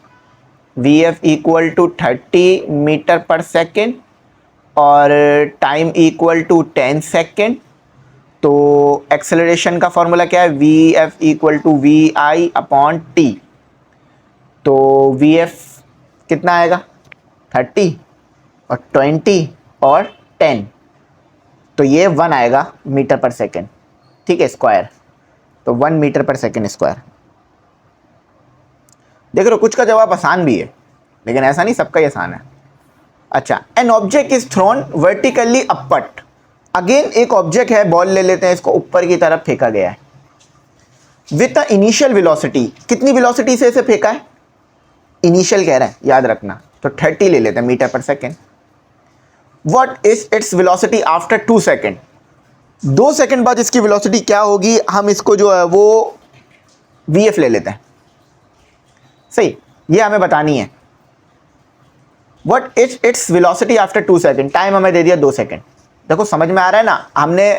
V F equal to 30 metre पर सेकेंड और टाइम इक्वल टू 10 सेकेंड। तो एक्सेलरेशन का फॉर्मूला क्या है, V F equal to we I upon T. तो वी एफ कितना आएगा 30 और 20 और 10, तो ये 1 आएगा मीटर पर सेकेंड, ठीक है, स्क्वायर। तो 1 मीटर पर सेकेंड स्क्वायर। देख रहे हो कुछ का जवाब आसान भी है, लेकिन ऐसा नहीं सबका ही आसान है। अच्छा, an object is thrown vertically upward. Again एक ऑब्जेक्ट है, बॉल ले लेते हैं, इसको ऊपर की तरफ फेंका गया है विथ अ इनिशियल वेलोसिटी। कितनी वेलोसिटी से इसे फेंका है, इनिशियल कह रहा है याद रखना, तो 30 ले लेते हैं मीटर पर second. What is its velocity after 2 second. 2 second बाद इसकी वेलोसिटी क्या होगी, हम इसको जो है वो वी एफ ले लेते हैं, सही, ये हमें बतानी है। What is its velocity after 2 second, time हमें दे दिया 2 सेकेंड। देखो समझ में आ रहा है ना, हमने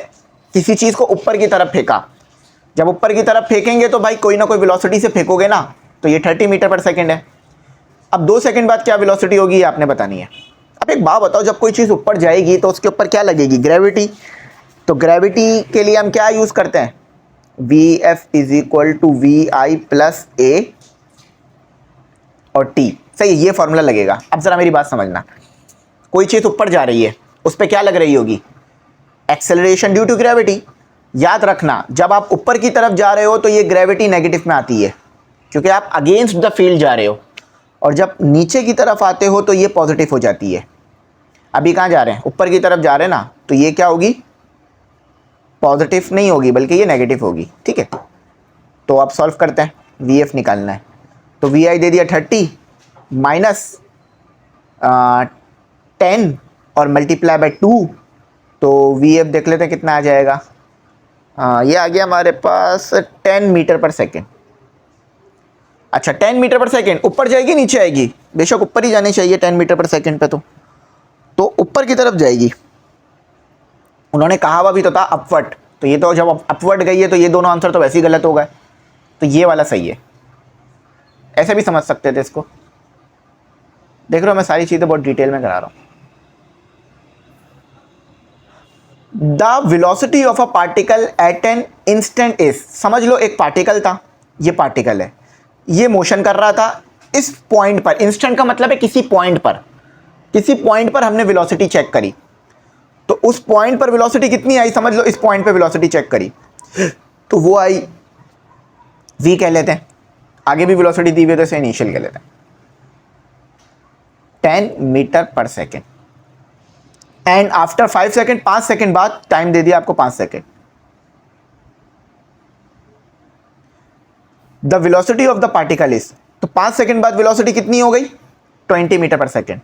किसी चीज़ को ऊपर की तरफ फेंका, जब ऊपर की तरफ फेंकेंगे तो भाई कोई ना कोई वेलोसिटी से फेंकोगे ना, तो ये 30 मीटर पर सेकेंड है। अब 2 सेकेंड बाद क्या वेलोसिटी होगी ये आपने बतानी है। अब एक बात बताओ, जब कोई चीज़ ऊपर जाएगी तो उसके ऊपर क्या लगेगी, ग्रेविटी। तो ग्रेविटी के लिए हम क्या यूज करते हैं, V F is equal to we I plus A और टी। सही है, ये फॉर्मूला लगेगा। अब जरा मेरी बात समझना, कोई चीज ऊपर जा रही है, उस पर क्या लग रही होगी, एक्सेलरेशन ड्यू टू ग्रेविटी। याद रखना, जब आप ऊपर की तरफ जा रहे हो तो ये ग्रेविटी नेगेटिव में आती है, क्योंकि आप अगेंस्ट द फील्ड जा रहे हो, और जब नीचे की तरफ आते हो तो ये पॉजिटिव हो जाती है। अभी कहाँ जा रहे हैं, ऊपर की तरफ जा रहे हैं ना, तो ये क्या होगी, पॉजिटिव नहीं होगी बल्कि ये नेगेटिव होगी। ठीक है, तो आप सॉल्व करते हैं, वी एफ निकालना है। तो वी आई दे दिया 30 माइनस 10 और मल्टीप्लाई बाय 2, तो वी एफ देख लेते हैं कितना आ जाएगा। ये आ गया हमारे पास 10 मीटर पर सेकेंड। अच्छा, 10 मीटर पर सेकेंड ऊपर जाएगी नीचे आएगी, बेशक ऊपर ही जानी चाहिए 10 मीटर पर सेकेंड पे, तो ऊपर की तरफ जाएगी। उन्होंने कहा हुआ भी तो था अपवर्ड, तो ये तो जब अपवर्ड गई है तो ये दोनों आंसर तो वैसे ही गलत हो गए, तो ये वाला सही है। ऐसे भी समझ सकते थे इसको। देख रहे हो, मैं सारी चीजें बहुत डिटेल में करा रहा हूं। The velocity of a particle at an instant is, समझ लो एक पार्टिकल था, ये पार्टिकल है, ये मोशन कर रहा था इस पॉइंट पर। इंस्टेंट का मतलब है किसी पॉइंट पर, किसी पॉइंट पर हमने वेलोसिटी चेक करी, तो उस पॉइंट पर वेलोसिटी कितनी आई, समझ लो इस पॉइंट पर वेलोसिटी चेक करी, तो वो आई v कह लेते हैं। आगे भी वेलोसिटी दी हुई है तो इसे इनिशियल कह लेते हैं, 10 मीटर पर second. And after 5 second, 5 second बाद, टाइम दे दिया आपको 5 second, the velocity of the particle is, तो 5 सेकेंड बाद वेलोसिटी कितनी हो गई, 20 मीटर पर second.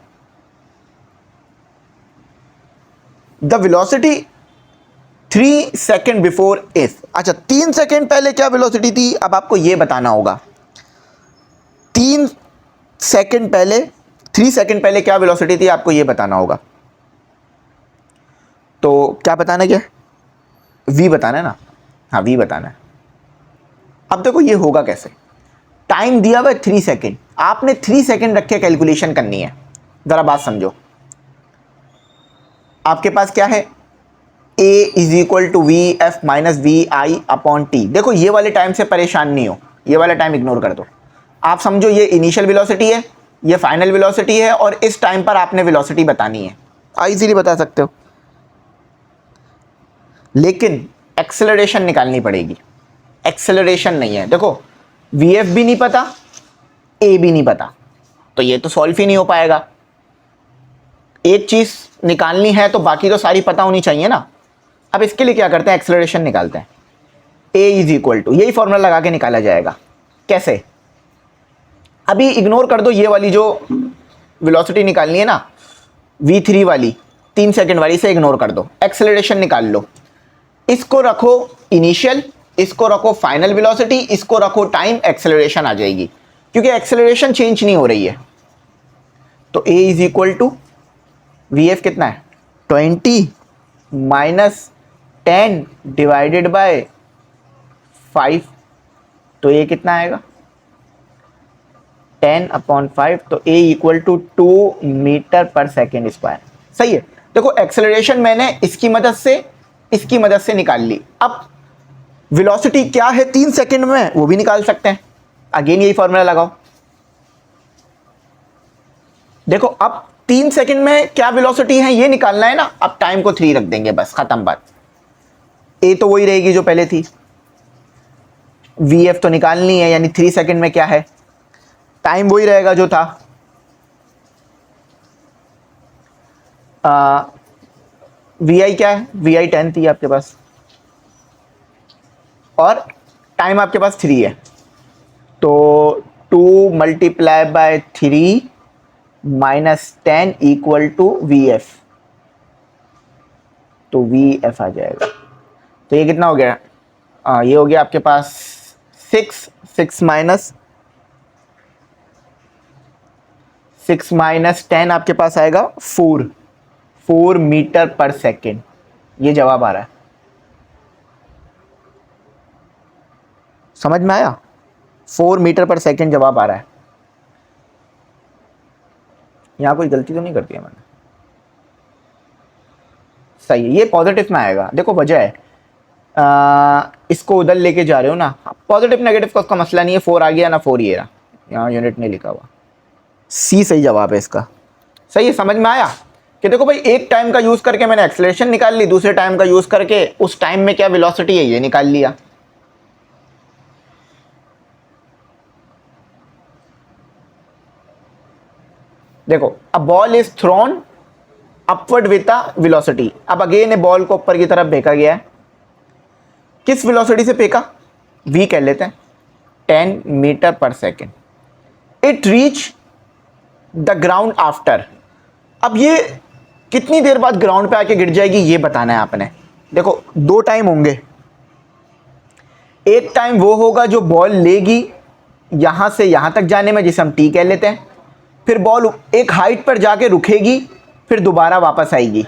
The velocity 3 second before is, अच्छा 3 सेकेंड पहले क्या वेलोसिटी थी, अब आपको यह बताना होगा। 3 सेकेंड पहले, 3 सेकेंड पहले क्या वेलोसिटी थी, आपको यह बताना होगा। तो क्या बताना, क्या v बताना है ना, हाँ v बताना है। अब देखो ये होगा कैसे, टाइम दिया हुआ है 3 सेकेंड, आपने 3 सेकेंड रख के कैलकुलेशन करनी है। जरा बात समझो, आपके पास क्या है, a is equal to V F minus we I upon t. देखो ये वाले टाइम से परेशान नहीं हो, ये वाला टाइम इग्नोर कर दो। आप समझो ये इनिशियल वेलोसिटी है, ये फाइनल वेलोसिटी है, और इस टाइम पर आपने वेलोसिटी बतानी है। इजीली बता सकते हो, लेकिन एक्सेलरेशन निकालनी पड़ेगी। एक्सेलरेशन नहीं है, देखो वी एफ भी नहीं पता, ए भी नहीं पता, तो ये तो सॉल्व ही नहीं हो पाएगा। एक चीज निकालनी है तो बाकी तो सारी पता होनी चाहिए ना। अब इसके लिए क्या करते हैं, एक्सेलरेशन निकालते हैं। ए इज इक्वल टू, यही फॉर्मूला लगा के निकाला जाएगा। कैसे, अभी इग्नोर कर दो ये वाली जो वेलोसिटी निकालनी है ना, v3 वाली 3 सेकेंड वाली, से इग्नोर कर दो, एक्सेलरेशन निकाल लो। इसको रखो इनिशियल, इसको रखो फाइनल वेलोसिटी, इसको रखो टाइम, एक्सेलरेशन आ जाएगी, क्योंकि एक्सेलरेशन चेंज नहीं हो रही है। तो a is equal to V F कितना है, 20 माइनस 10 डिवाइडेड बाय 5, तो ये कितना आएगा, 10/5, तो a इक्वल टू 2 मीटर पर सेकेंड स्क्वायर। सही है, देखो एक्सेलरेशन मैंने इसकी मदद से निकाल ली। अब वेलोसिटी क्या है 3 सेकेंड में, वो भी निकाल सकते हैं। अगेन यही फॉर्मूला लगाओ। देखो अब 3 सेकेंड में क्या वेलोसिटी है ये निकालना है ना, अब टाइम को 3 रख देंगे, बस खत्म बात। ए तो वही रहेगी जो पहले थी, वी एफ तो निकालनी है, यानी 3 सेकेंड में क्या है, टाइम वही रहेगा जो था। वी आई क्या है, वी आई 10 थी आपके पास, और टाइम आपके पास 3 है, तो 2 multiply by 3 minus 10 equal to we f, तो वी एफ आ जाएगा। तो ये कितना हो गया, ये हो गया आपके पास 6 माइनस 10 आपके पास आएगा 4 मीटर पर सेकेंड। ये जवाब आ रहा है, समझ में आया, 4 मीटर पर सेकेंड जवाब आ रहा है। यहां कोई गलती तो नहीं करती है मैंने, सही है, ये पॉजिटिव में आएगा। देखो वजह है, इसको उधर लेके जा रहे हो ना, पॉजिटिव नेगेटिव का उसका मसला नहीं है। 4 आ गया ना, 4 ये रहा, यहाँ यूनिट नहीं लिखा हुआ। सी सही जवाब है इसका। सही है, समझ में आया कि देखो भाई एक टाइम का यूज करके मैंने एक्सेलरेशन निकाल ली, दूसरे टाइम का यूज करके उस टाइम में क्या वेलोसिटी है ये निकाल लिया। देखो a ball is throne upward with a velocity. अब अगेन बॉल को ऊपर की तरफ फेंका गया है, किस वेलोसिटी से फेंका, v कह लेते हैं, 10 मीटर पर second. It reach the ground after. अब ये कितनी देर बाद ग्राउंड पे आके गिर जाएगी ये बताना है आपने। देखो दो टाइम होंगे, एक टाइम वो होगा जो बॉल लेगी यहां से यहां तक जाने में, जिसे हम टी कह लेते हैं, फिर बॉल एक हाइट पर जाके रुकेगी, फिर दोबारा वापस आएगी,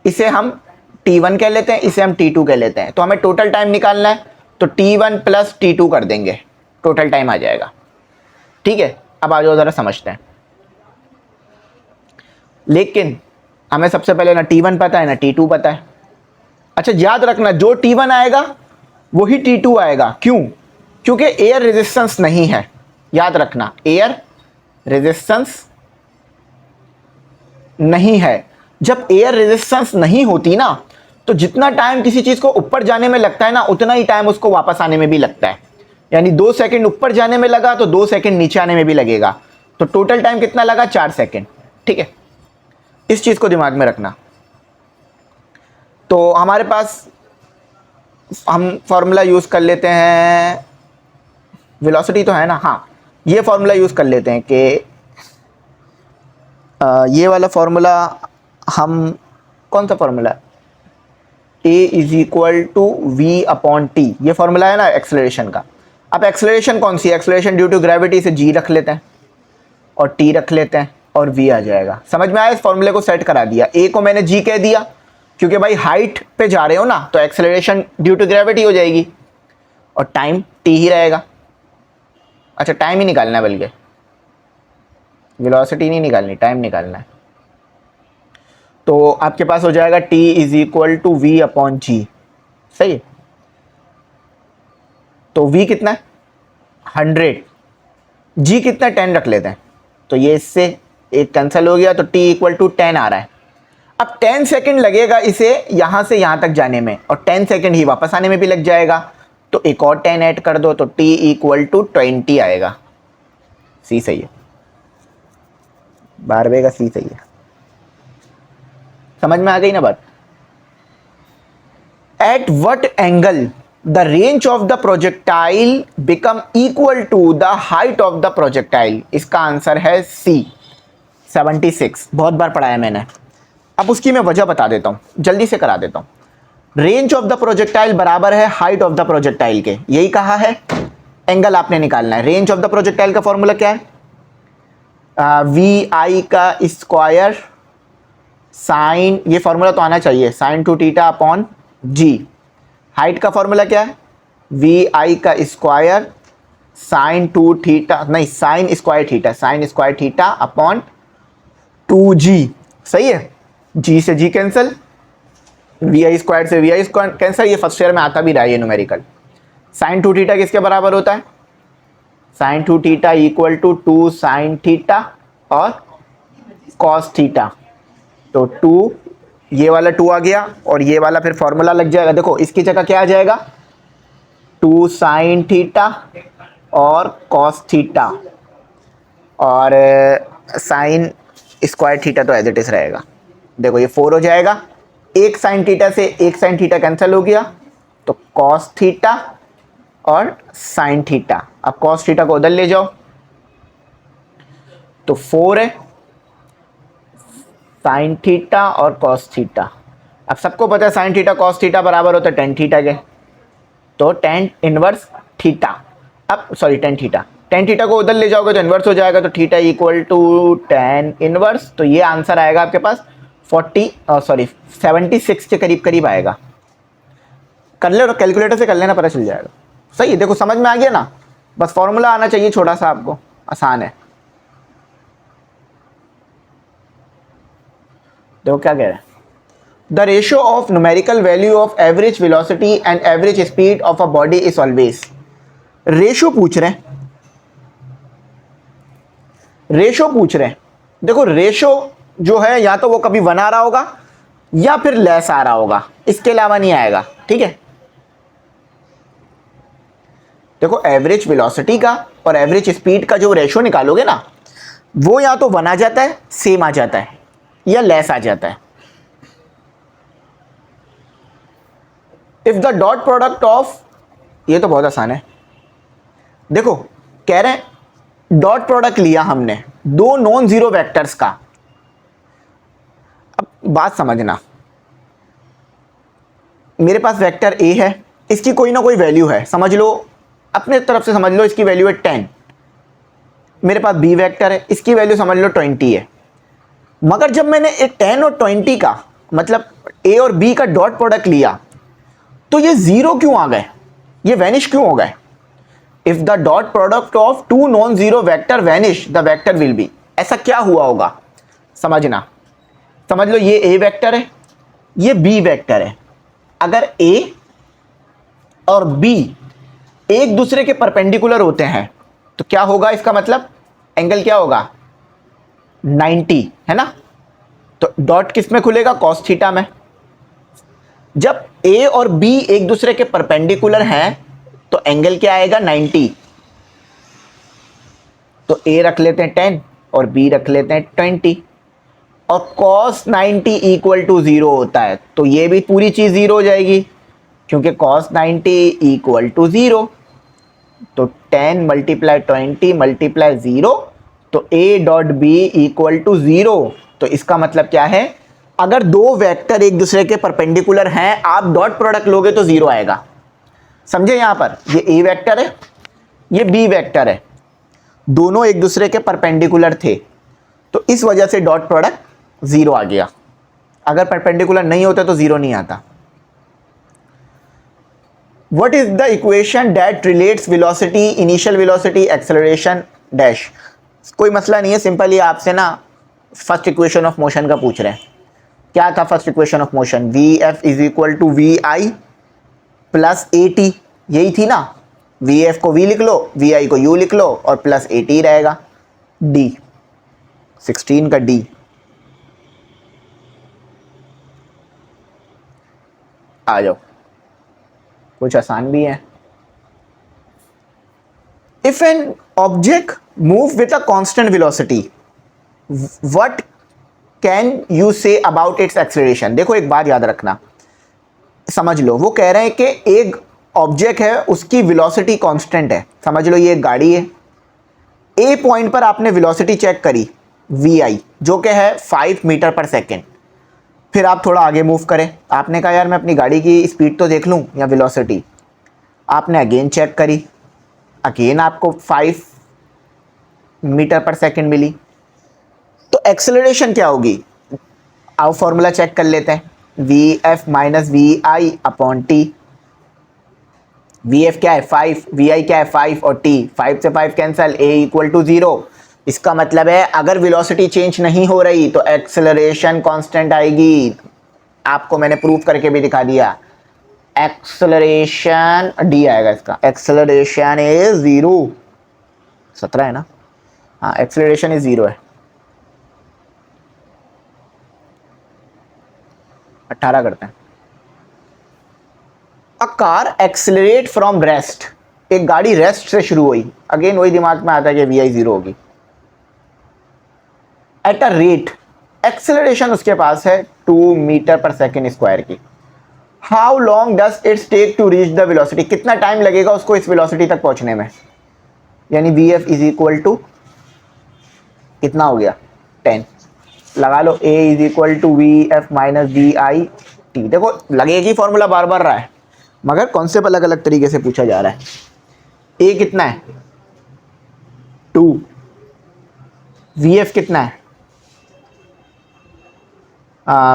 इसे हम t1 कह लेते हैं, इसे हम t2 कह लेते हैं। तो हमें टोटल टाइम निकालना है, तो t1 प्लस t2 कर देंगे, टोटल टाइम आ जाएगा। ठीक है, अब आ जाओ ज़रा समझते हैं। लेकिन हमें सबसे पहले ना t1 पता है ना t2 पता है। अच्छा याद रखना, जो t1 आएगा वही t2 आएगा। क्यों? क्योंकि एयर रेजिस्टेंस नहीं है। याद रखना, एयर रेजिस्टेंस नहीं है। जब एयर रेजिस्टेंस नहीं होती ना, तो जितना टाइम किसी चीज को ऊपर जाने में लगता है ना, उतना ही टाइम उसको वापस आने में भी लगता है। यानी 2 सेकंड ऊपर जाने में लगा तो 2 सेकंड नीचे आने में भी लगेगा। तो टोटल टाइम कितना लगा, 4 सेकंड। ठीक है, इस चीज को दिमाग में रखना। तो हमारे पास हम फॉर्मूला यूज कर लेते हैं, वेलोसिटी तो है ना, हाँ ये फॉर्मूला यूज कर लेते हैं कि ये वाला फॉर्मूला, हम कौन सा formula, a is equal to we upon t, ये फॉर्मूला है ना एक्सेलरेशन का। अब एक्सेलरेशन कौन सी, एक्सेलरेशन ड्यू टू ग्रेविटी से g रख लेते हैं और t रख लेते हैं और v आ जाएगा। समझ में आया? इस फॉर्मूले को सेट करा दिया, a को मैंने g कह दिया क्योंकि भाई हाइट पे जा रहे हो ना, तो एक्सेलरेशन ड्यू टू ग्रेविटी हो जाएगी और टाइम t ही रहेगा। अच्छा टाइम ही निकालना है, बल्कि वेलोसिटी नहीं निकालनी, टाइम निकालना है। तो आपके पास हो जाएगा t is equal to we upon G. सही है, तो v कितना है 100, g कितना 10 रख लेते हैं, तो ये इससे एक कैंसिल हो गया, तो t इक्वल टू 10 आ रहा है। अब 10 सेकंड लगेगा इसे यहां से यहां तक जाने में, और 10 सेकंड ही वापस आने में भी लग जाएगा, तो एक और 10 ऐड कर दो, तो t इक्वल टू 20 आएगा। सी सही है, 12वें का सी सही है। समझ में आ गई ना बात? At what angle the range of the projectile become equal to the height of the projectile. इसका आंसर है सी 76। बहुत बार पढ़ा है मैंने। अब उसकी मैं वजह बता देता हूं, जल्दी से करा देता हूं। रेंज ऑफ द प्रोजेक्टाइल बराबर है हाइट ऑफ द प्रोजेक्टाइल के, यही कहा है। एंगल आपने निकालना है। रेंज ऑफ द प्रोजेक्टाइल का फॉर्मूला क्या है, वी आई का स्क्वायर साइन, ये फॉर्मूला तो आना चाहिए, sine 2 theta upon g. Height का फॉर्मूला क्या है, वी आई का स्क्वायर साइन 2 थीटा, नहीं sine square theta, sine square theta upon 2g। सही है, g से g cancel, v i square से वी आई स्क्वायर कैंसिल। ये फर्स्ट ईयर में आता भी रहा है ये न्यूमेरिकल। साइन 2 थीटा किसके बराबर होता है, sine 2 theta equal to 2 sine theta और कॉस थीटा। तो 2, ये वाला 2 आ गया और ये वाला फिर फॉर्मूला लग जाएगा। देखो इसकी जगह क्या आ जाएगा, 2 साइन थीटा और कॉस थीटा और साइन स्क्वायर थीटा तो एज इट इज रहेगा। देखो ये 4 हो जाएगा, एक साइन थीटा से एक साइन थीटा कैंसिल हो गया, तो कॉस थीटा और साइन थीटा। अब कॉस थीटा को उधर ले जाओ, तो 4 है साइन थीटा और कॉस थीटा। अब सबको पता है साइन थीटा कॉस थीटा बराबर होता है टेन थीटा के, तो टेन इनवर्स थीटा। अब सॉरी टेन थीटा को उधर ले जाओगे तो इनवर्स हो जाएगा, तो theta equal to tan inverse. तो ये आंसर आएगा आपके पास 76 के करीब करीब आएगा। कर ले, कैलकुलेटर से कर लेना, पता चल जाएगा। सही है, देखो समझ में आ गया ना, बस फॉर्मूला आना चाहिए छोटा सा, आपको आसान है। देखो क्या कह रहे हैं, the ratio of numerical value of average velocity and average speed of a body is always. Ratio पूछ रहे हैं, रेशियो पूछ रहे हैं। देखो रेशियो जो है या तो वो कभी 1 आ रहा होगा या फिर लेस आ रहा होगा, इसके अलावा नहीं आएगा, ठीक है। देखो एवरेज वेलोसिटी का और एवरेज स्पीड का जो रेशियो निकालोगे ना, वो या तो 1 आ जाता है, सेम आ जाता है, या लेस आ जाता है। If the dot product of, ये तो बहुत आसान है। देखो कह रहे हैं डॉट प्रोडक्ट लिया हमने दो नॉन जीरो वेक्टर्स का। अब बात समझना, मेरे पास वेक्टर ए है, इसकी कोई ना कोई वैल्यू है, समझ लो अपने तरफ से समझ लो इसकी वैल्यू है 10। मेरे पास बी वेक्टर है, इसकी वैल्यू समझ लो 20 है। मगर जब मैंने एक 10 और 20 का मतलब ए और बी का डॉट प्रोडक्ट लिया तो ये जीरो क्यों आ गए, ये वैनिश क्यों हो गए। If the dot product of two non zero vector vanish the vector will be, ऐसा क्या हुआ होगा समझना। समझ लो ये ए वेक्टर है, ये बी वेक्टर है। अगर ए और बी एक दूसरे के परपेंडिकुलर होते हैं तो क्या होगा, इसका मतलब एंगल क्या होगा 90, है ना। तो डॉट किस में खुलेगा, कॉस थीटा में। जब ए और बी एक दूसरे के परपेंडिकुलर हैं तो एंगल क्या आएगा 90। तो ए रख लेते हैं 10 और बी रख लेते हैं 20 और cos 90 इक्वल टू 0 होता है, तो ये भी पूरी चीज 0 हो जाएगी क्योंकि cos 90 इक्वल टू 0। तो 10 मल्टीप्लाई 20 मल्टीप्लाई 0, तो a dot b equal to 0। तो इसका मतलब क्या है, अगर दो वेक्टर एक दूसरे के परपेंडिकुलर हैं, आप डॉट प्रोडक्ट लोगे तो 0 आएगा। समझे, यहां पर ये a वेक्टर है, ये b वेक्टर है, दोनों एक दूसरे के परपेंडिकुलर थे, तो इस वजह से डॉट प्रोडक्ट 0 आ गया। अगर परपेंडिकुलर नहीं होता तो 0 नहीं आता। What is the equation that relates velocity, initial velocity, acceleration dash? कोई मसला नहीं है, सिंपल ही आपसे ना फर्स्ट इक्वेशन ऑफ मोशन का पूछ रहे हैं। क्या था first equation of motion, v F is equal to we I plus A t, यही थी ना। वी एफ को वी लिख लो, वी आई को यू लिख लो और प्लस ए टी रहेगा। डी 16 का डी, आ जाओ कुछ आसान भी है। If an object move with a constant velocity what can you say about it's acceleration. देखो एक बात याद रखना, समझ लो वो कह रहे हैं कि एक ऑब्जेक्ट है उसकी वेलोसिटी कांस्टेंट है। समझ लो ये एक गाड़ी है, ए पॉइंट पर आपने वेलोसिटी चेक करी वी आई जो कि है 5 मीटर पर सेकेंड। फिर आप थोड़ा आगे मूव करें, आपने कहा यार मैं अपनी गाड़ी की स्पीड तो देख लूं या वेलोसिटी, आपने अगेन चेक करी, अगेन आपको 5 मीटर पर सेकेंड मिली। तो एक्सेलरेशन क्या होगी, आओ फॉर्मूला चेक कर लेते हैं, V F minus we I upon t. V f क्या है 5, वी आई क्या है 5 और टी 5 से 5 कैंसल, ए इक्वल टू 0। इसका मतलब है अगर वेलोसिटी चेंज नहीं हो रही तो एक्सेलरेशन कांस्टेंट आएगी। आपको मैंने प्रूफ करके भी दिखा दिया, एक्सेलरेशन डी आएगा इसका, एक्सेलरेशन इज 0। 17 है ना, हाँ एक्सेलरेशन इज 0 है। 18 करते हैं। A car accelerate from rest, एक गाड़ी रेस्ट से शुरू हुई, अगेन वही दिमाग में आता है कि वी आई 0 होगी। एट अ रेट, एक्सेलरेशन उसके पास है 2 मीटर पर सेकेंड स्क्वायर की। How long does its take to reach the velocity, कितना टाइम लगेगा उसको इस वेलोसिटी तक पहुंचने में। यानी V F is equal to कितना हो गया 10, लगा लो A is equal to V F minus we I T. देखो लगेगी फॉर्मूला बार बार रहा है मगर कॉन्सेप्ट अलग अलग तरीके से पूछा जा रहा है। ए कितना है 2, वी एफ कितना है,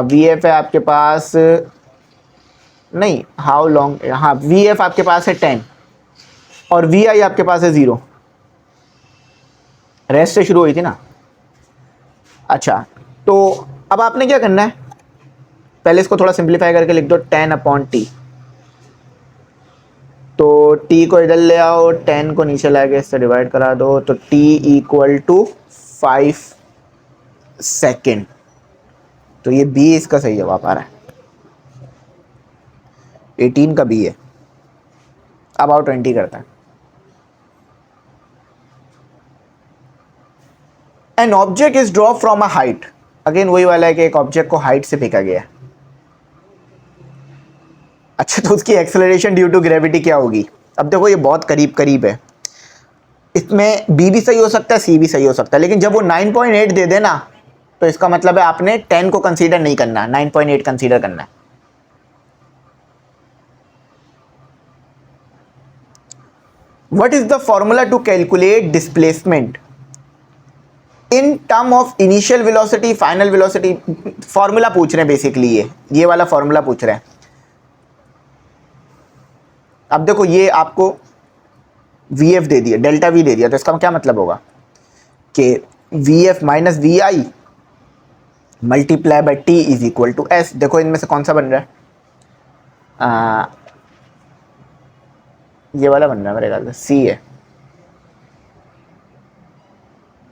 वी एफ है आपके पास नहीं, हाउ लॉन्ग, हाँ वी एफ आपके पास है 10 और वी आई आपके पास है 0, रेस्ट से शुरू हुई थी ना। अच्छा तो अब आपने क्या करना है, पहले इसको थोड़ा सिंप्लीफाई करके लिख दो 10/t। तो t को इधर ले आओ, 10 को नीचे लाके इससे डिवाइड करा दो, तो t इक्वल टू 5 सेकेंड। तो ये b इसका सही जवाब आ रहा है, 18 का b है। अब आओ 20 करता है। An object is drop from a height, again वही वाला है कि एक ऑब्जेक्ट को हाइट से फेंका गया है। अच्छा, तो उसकी एक्सेलरेशन ड्यू टू ग्रेविटी क्या होगी? अब देखो ये बहुत करीब करीब है, इसमें बी भी सही हो सकता है, सी भी सही हो सकता है, लेकिन जब वो 9.8 दे देना तो इसका मतलब है आपने 10 को कंसीडर नहीं करना, 9.8 कंसीडर करना है। What is the formula to calculate displacement in term of initial velocity, final velocity? Formula पूछ रहे हैं बेसिकली, ये वाला फॉर्मूला पूछ रहे हैं। अब देखो ये आपको वी एफ दे दिया, डेल्टा वी दे दिया, तो इसका क्या मतलब होगा कि v F minus we i multiply by t is equal to s. देखो इनमें से कौन सा बन रहा है? ये वाला बन रहा है मेरे ख्याल से, सी है,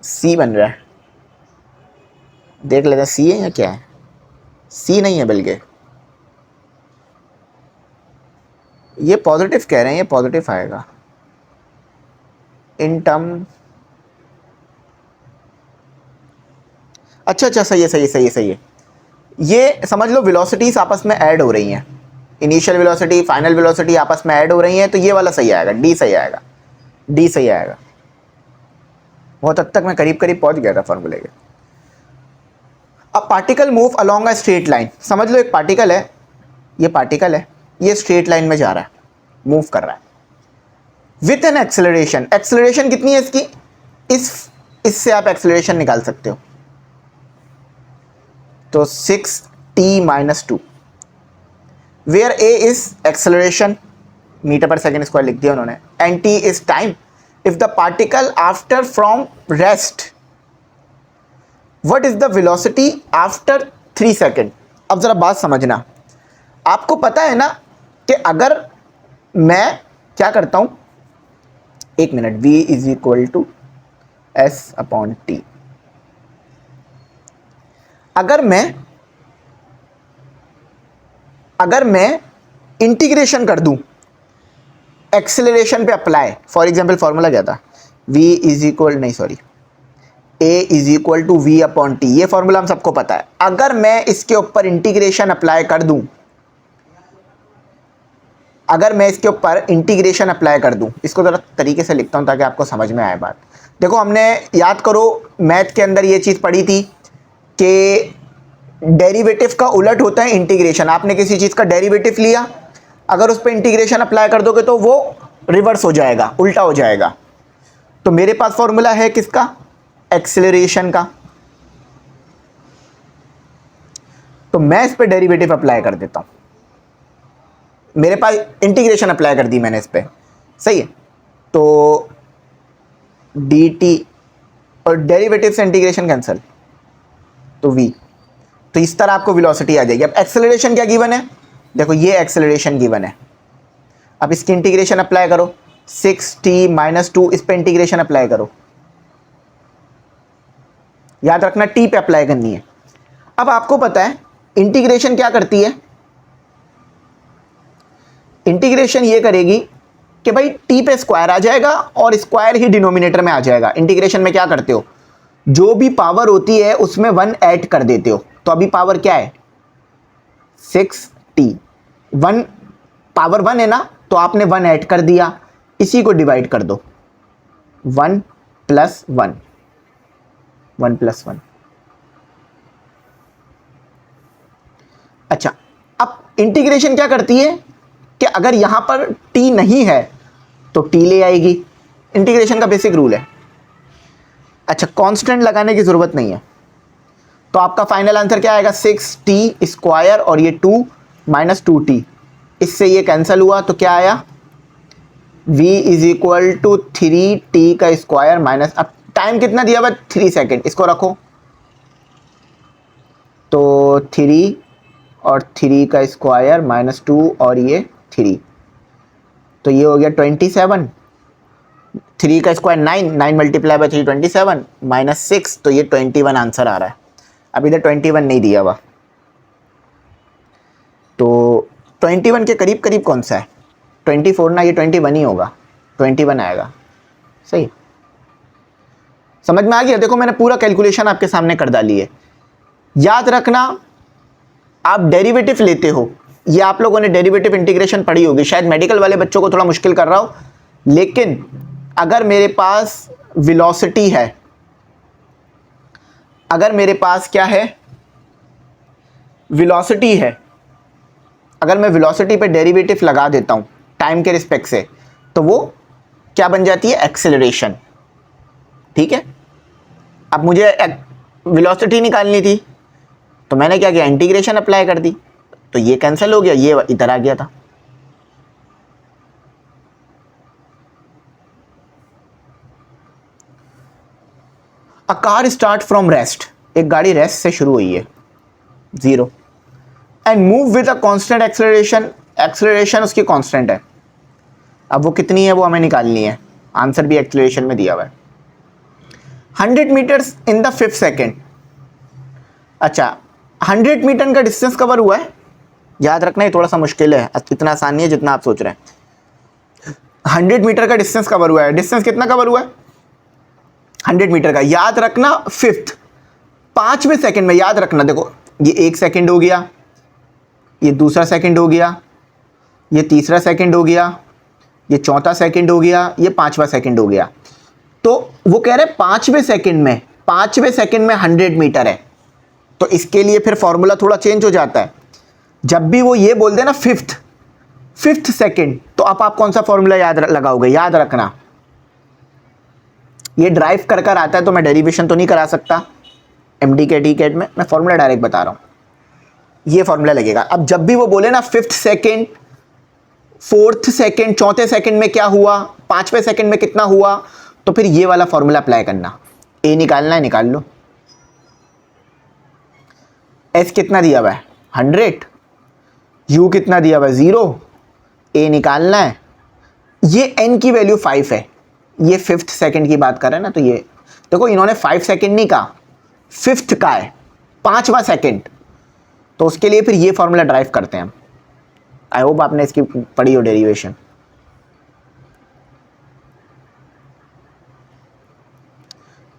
सी बन रहा है। देख लेते हैं सी है या क्या है। सी नहीं है, बल्कि ये पॉजिटिव कह रहे हैं, ये पॉजिटिव आएगा इन टर्म। अच्छा अच्छा, सही है सही है सही है सही है। ये समझ लो वेलोसिटीज आपस में ऐड हो रही हैं, इनिशियल वेलोसिटी फाइनल वेलोसिटी आपस में ऐड हो रही हैं, तो ये वाला सही आएगा, डी सही आएगा, डी सही आएगा। बहुत हद तक मैं करीब करीब पहुंच गया था फॉर्मूले के। अब particle move along a straight line, समझ लो एक पार्टिकल है, ये पार्टिकल है, ये स्ट्रेट लाइन में जा रहा है, मूव कर रहा है विथ एन एक्सेलरेशन। एक्सेलरेशन कितनी है इसकी? इससे आप एक्सेलरेशन निकाल सकते हो, तो 6t-2, where a is acceleration metre पर सेकेंड स्क्वायर लिख दिया उन्होंने, and t is time. If the particle after from rest, what is the velocity after 3 second? अब जरा बात समझना, आपको पता है ना कि अगर मैं क्या करता हूं, एक minute, v is equal to s/t। अगर मैं इंटीग्रेशन कर दूं एक्सेलरेशन पे अप्लाई, फॉर एग्जांपल फॉर्मूला क्या था, v इज इक्वल, नहीं sorry, a is equal to v/t, ये फॉर्मूला हम सबको पता है। अगर मैं इसके ऊपर इंटीग्रेशन अप्लाई कर दूं, अगर मैं इसके ऊपर इंटीग्रेशन अप्लाई कर दूं, इसको ज़रा तरीके से लिखता हूं ताकि आपको समझ में आए बात। देखो हमने, याद करो मैथ के अंदर ये चीज़ पढ़ी थी कि डेरिवेटिव का उलट होता है इंटीग्रेशन। आपने किसी चीज़ का डेरिवेटिव लिया, अगर उस पर इंटीग्रेशन अप्लाई कर दोगे तो वो रिवर्स हो जाएगा, उल्टा हो जाएगा। तो मेरे पास फॉर्मूला है किसका? एक्सेलरेशन का। तो मैं इस पर डेरिवेटिव अप्लाई कर देता हूं, मेरे पास इंटीग्रेशन अप्लाई कर दी मैंने इस पर, सही है। तो dt और डेरिवेटिव से इंटीग्रेशन कैंसिल, तो v। तो इस तरह आपको वेलोसिटी आ जाएगी। अब एक्सेलरेशन क्या गिवन है? देखो ये एक्सेलरेशन गिवन है, अब इसकी इंटीग्रेशन अप्लाई करो, 6t-2, इस पे इंटीग्रेशन अप्लाई करो, याद रखना t पे अप्लाई करनी है। अब आपको पता है इंटीग्रेशन क्या करती है? इंटीग्रेशन ये करेगी कि भाई t पे स्क्वायर आ जाएगा और स्क्वायर ही डिनोमिनेटर में आ जाएगा। इंटीग्रेशन में क्या करते हो, जो भी पावर होती है उसमें 1 ऐड कर देते हो। तो अभी पावर क्या है? 6t, 1 पावर 1 है ना, तो आपने 1 ऐड कर दिया, इसी को डिवाइड कर दो, 1 + 1, 1 + 1। अच्छा, अब इंटीग्रेशन क्या करती है कि अगर यहां पर t नहीं है तो t ले आएगी, इंटीग्रेशन का बेसिक रूल है। अच्छा, कांस्टेंट लगाने की जरूरत नहीं है, तो आपका फाइनल आंसर क्या आएगा? 6t² और ये 2 - 2t, इससे ये कैंसिल हुआ, तो क्या आया? v is equal to 3t² minus, अब टाइम कितना दिया हुआ? 3 सेकेंड, इसको रखो, तो 3 और 3 का स्क्वायर -2 और ये 3, तो ये हो गया 27। 3 का स्क्वायर 9, 9 मल्टीप्लाई बाई 3 27, -6, तो ये 21 आंसर आ रहा है। अब इधर 21 नहीं दिया हुआ, तो 21 के करीब करीब कौन सा है? 24 ना, ये 21 ही होगा, 21 आएगा। सही, समझ में आ गया? देखो मैंने पूरा कैलकुलेशन आपके सामने कर डाली है। याद रखना, आप डेरिवेटिव लेते हो, ये आप लोगों ने डेरिवेटिव इंटीग्रेशन पढ़ी होगी, शायद मेडिकल वाले बच्चों को थोड़ा मुश्किल कर रहा हो, लेकिन अगर मेरे पास वेलोसिटी है, अगर मेरे पास क्या है, वेलोसिटी है, अगर मैं वेलोसिटी पे डेरिवेटिव लगा देता हूं टाइम के रिस्पेक्ट से, तो वो क्या बन जाती है? एक्सेलरेशन। ठीक है, अब मुझे वेलोसिटी निकालनी थी, तो मैंने क्या किया? इंटीग्रेशन अप्लाई कर दी, तो ये कैंसिल हो गया, ये इधर आ गया था। अ कार स्टार्ट फ्रॉम रेस्ट, एक गाड़ी रेस्ट से शुरू हुई है 0, and move with a constant acceleration, acceleration उसकी कांस्टेंट है। अब वो कितनी है वो हमें निकालनी है, आंसर भी एक्सेलरेशन में दिया हुआ है। 100 metres in the 5th second. अच्छा, 100 मीटर का डिस्टेंस कवर हुआ है, याद रखना ये थोड़ा सा मुश्किल है, इतना आसान नहीं है जितना आप सोच रहे हैं। 100 मीटर का डिस्टेंस कवर हुआ है, डिस्टेंस कितना कवर हुआ है? 100 मीटर का। याद रखना 5th, 5वें सेकंड में, याद रखना, देखो ये 1 सेकंड हो गया, ये दूसरा सेकंड हो गया, ये तीसरा सेकंड हो गया, ये चौथा सेकंड हो गया, ये 5वां सेकंड हो गया। तो वो कह रहे हैं 5वें सेकंड में, 5वें सेकंड में 100 मीटर है, तो इसके लिए फिर फॉर्मूला थोड़ा चेंज हो जाता है। जब भी वो ये बोल दे ना 5th सेकंड, तो आप कौन सा फॉर्मूला याद लगाओगे? याद रखना, ये ड्राइव कर कर आता है, तो मैं डेरिवेशन तो नहीं करा सकता एमडी के टी कैट में, मैं फॉर्मूला डायरेक्ट बता रहा हूं, ये फॉर्मूला लगेगा। अब जब भी वो बोले ना 5th सेकंड, 4th सेकंड, चौथे सेकंड में क्या हुआ, 5वें सेकंड में कितना हुआ, तो फिर ये वाला फॉर्मूला अप्लाई करना। ए निकालना है, निकाल लो। एस कितना दिया हुआ है? 100। यू कितना दिया हुआ है? 0। ए निकालना है, ये एन की वैल्यू 5 है, ये 5th सेकंड की बात कर रहे हैं ना, तो ये देखो इन्होंने 5 सेकंड नहीं कहा, 5th का है, 5वां सेकंड, तो उसके लिए फिर ये फॉर्मूला ड्राइव करते हैं हम। आई होप आपने इसकी पढ़ी हो डेरिवेशन।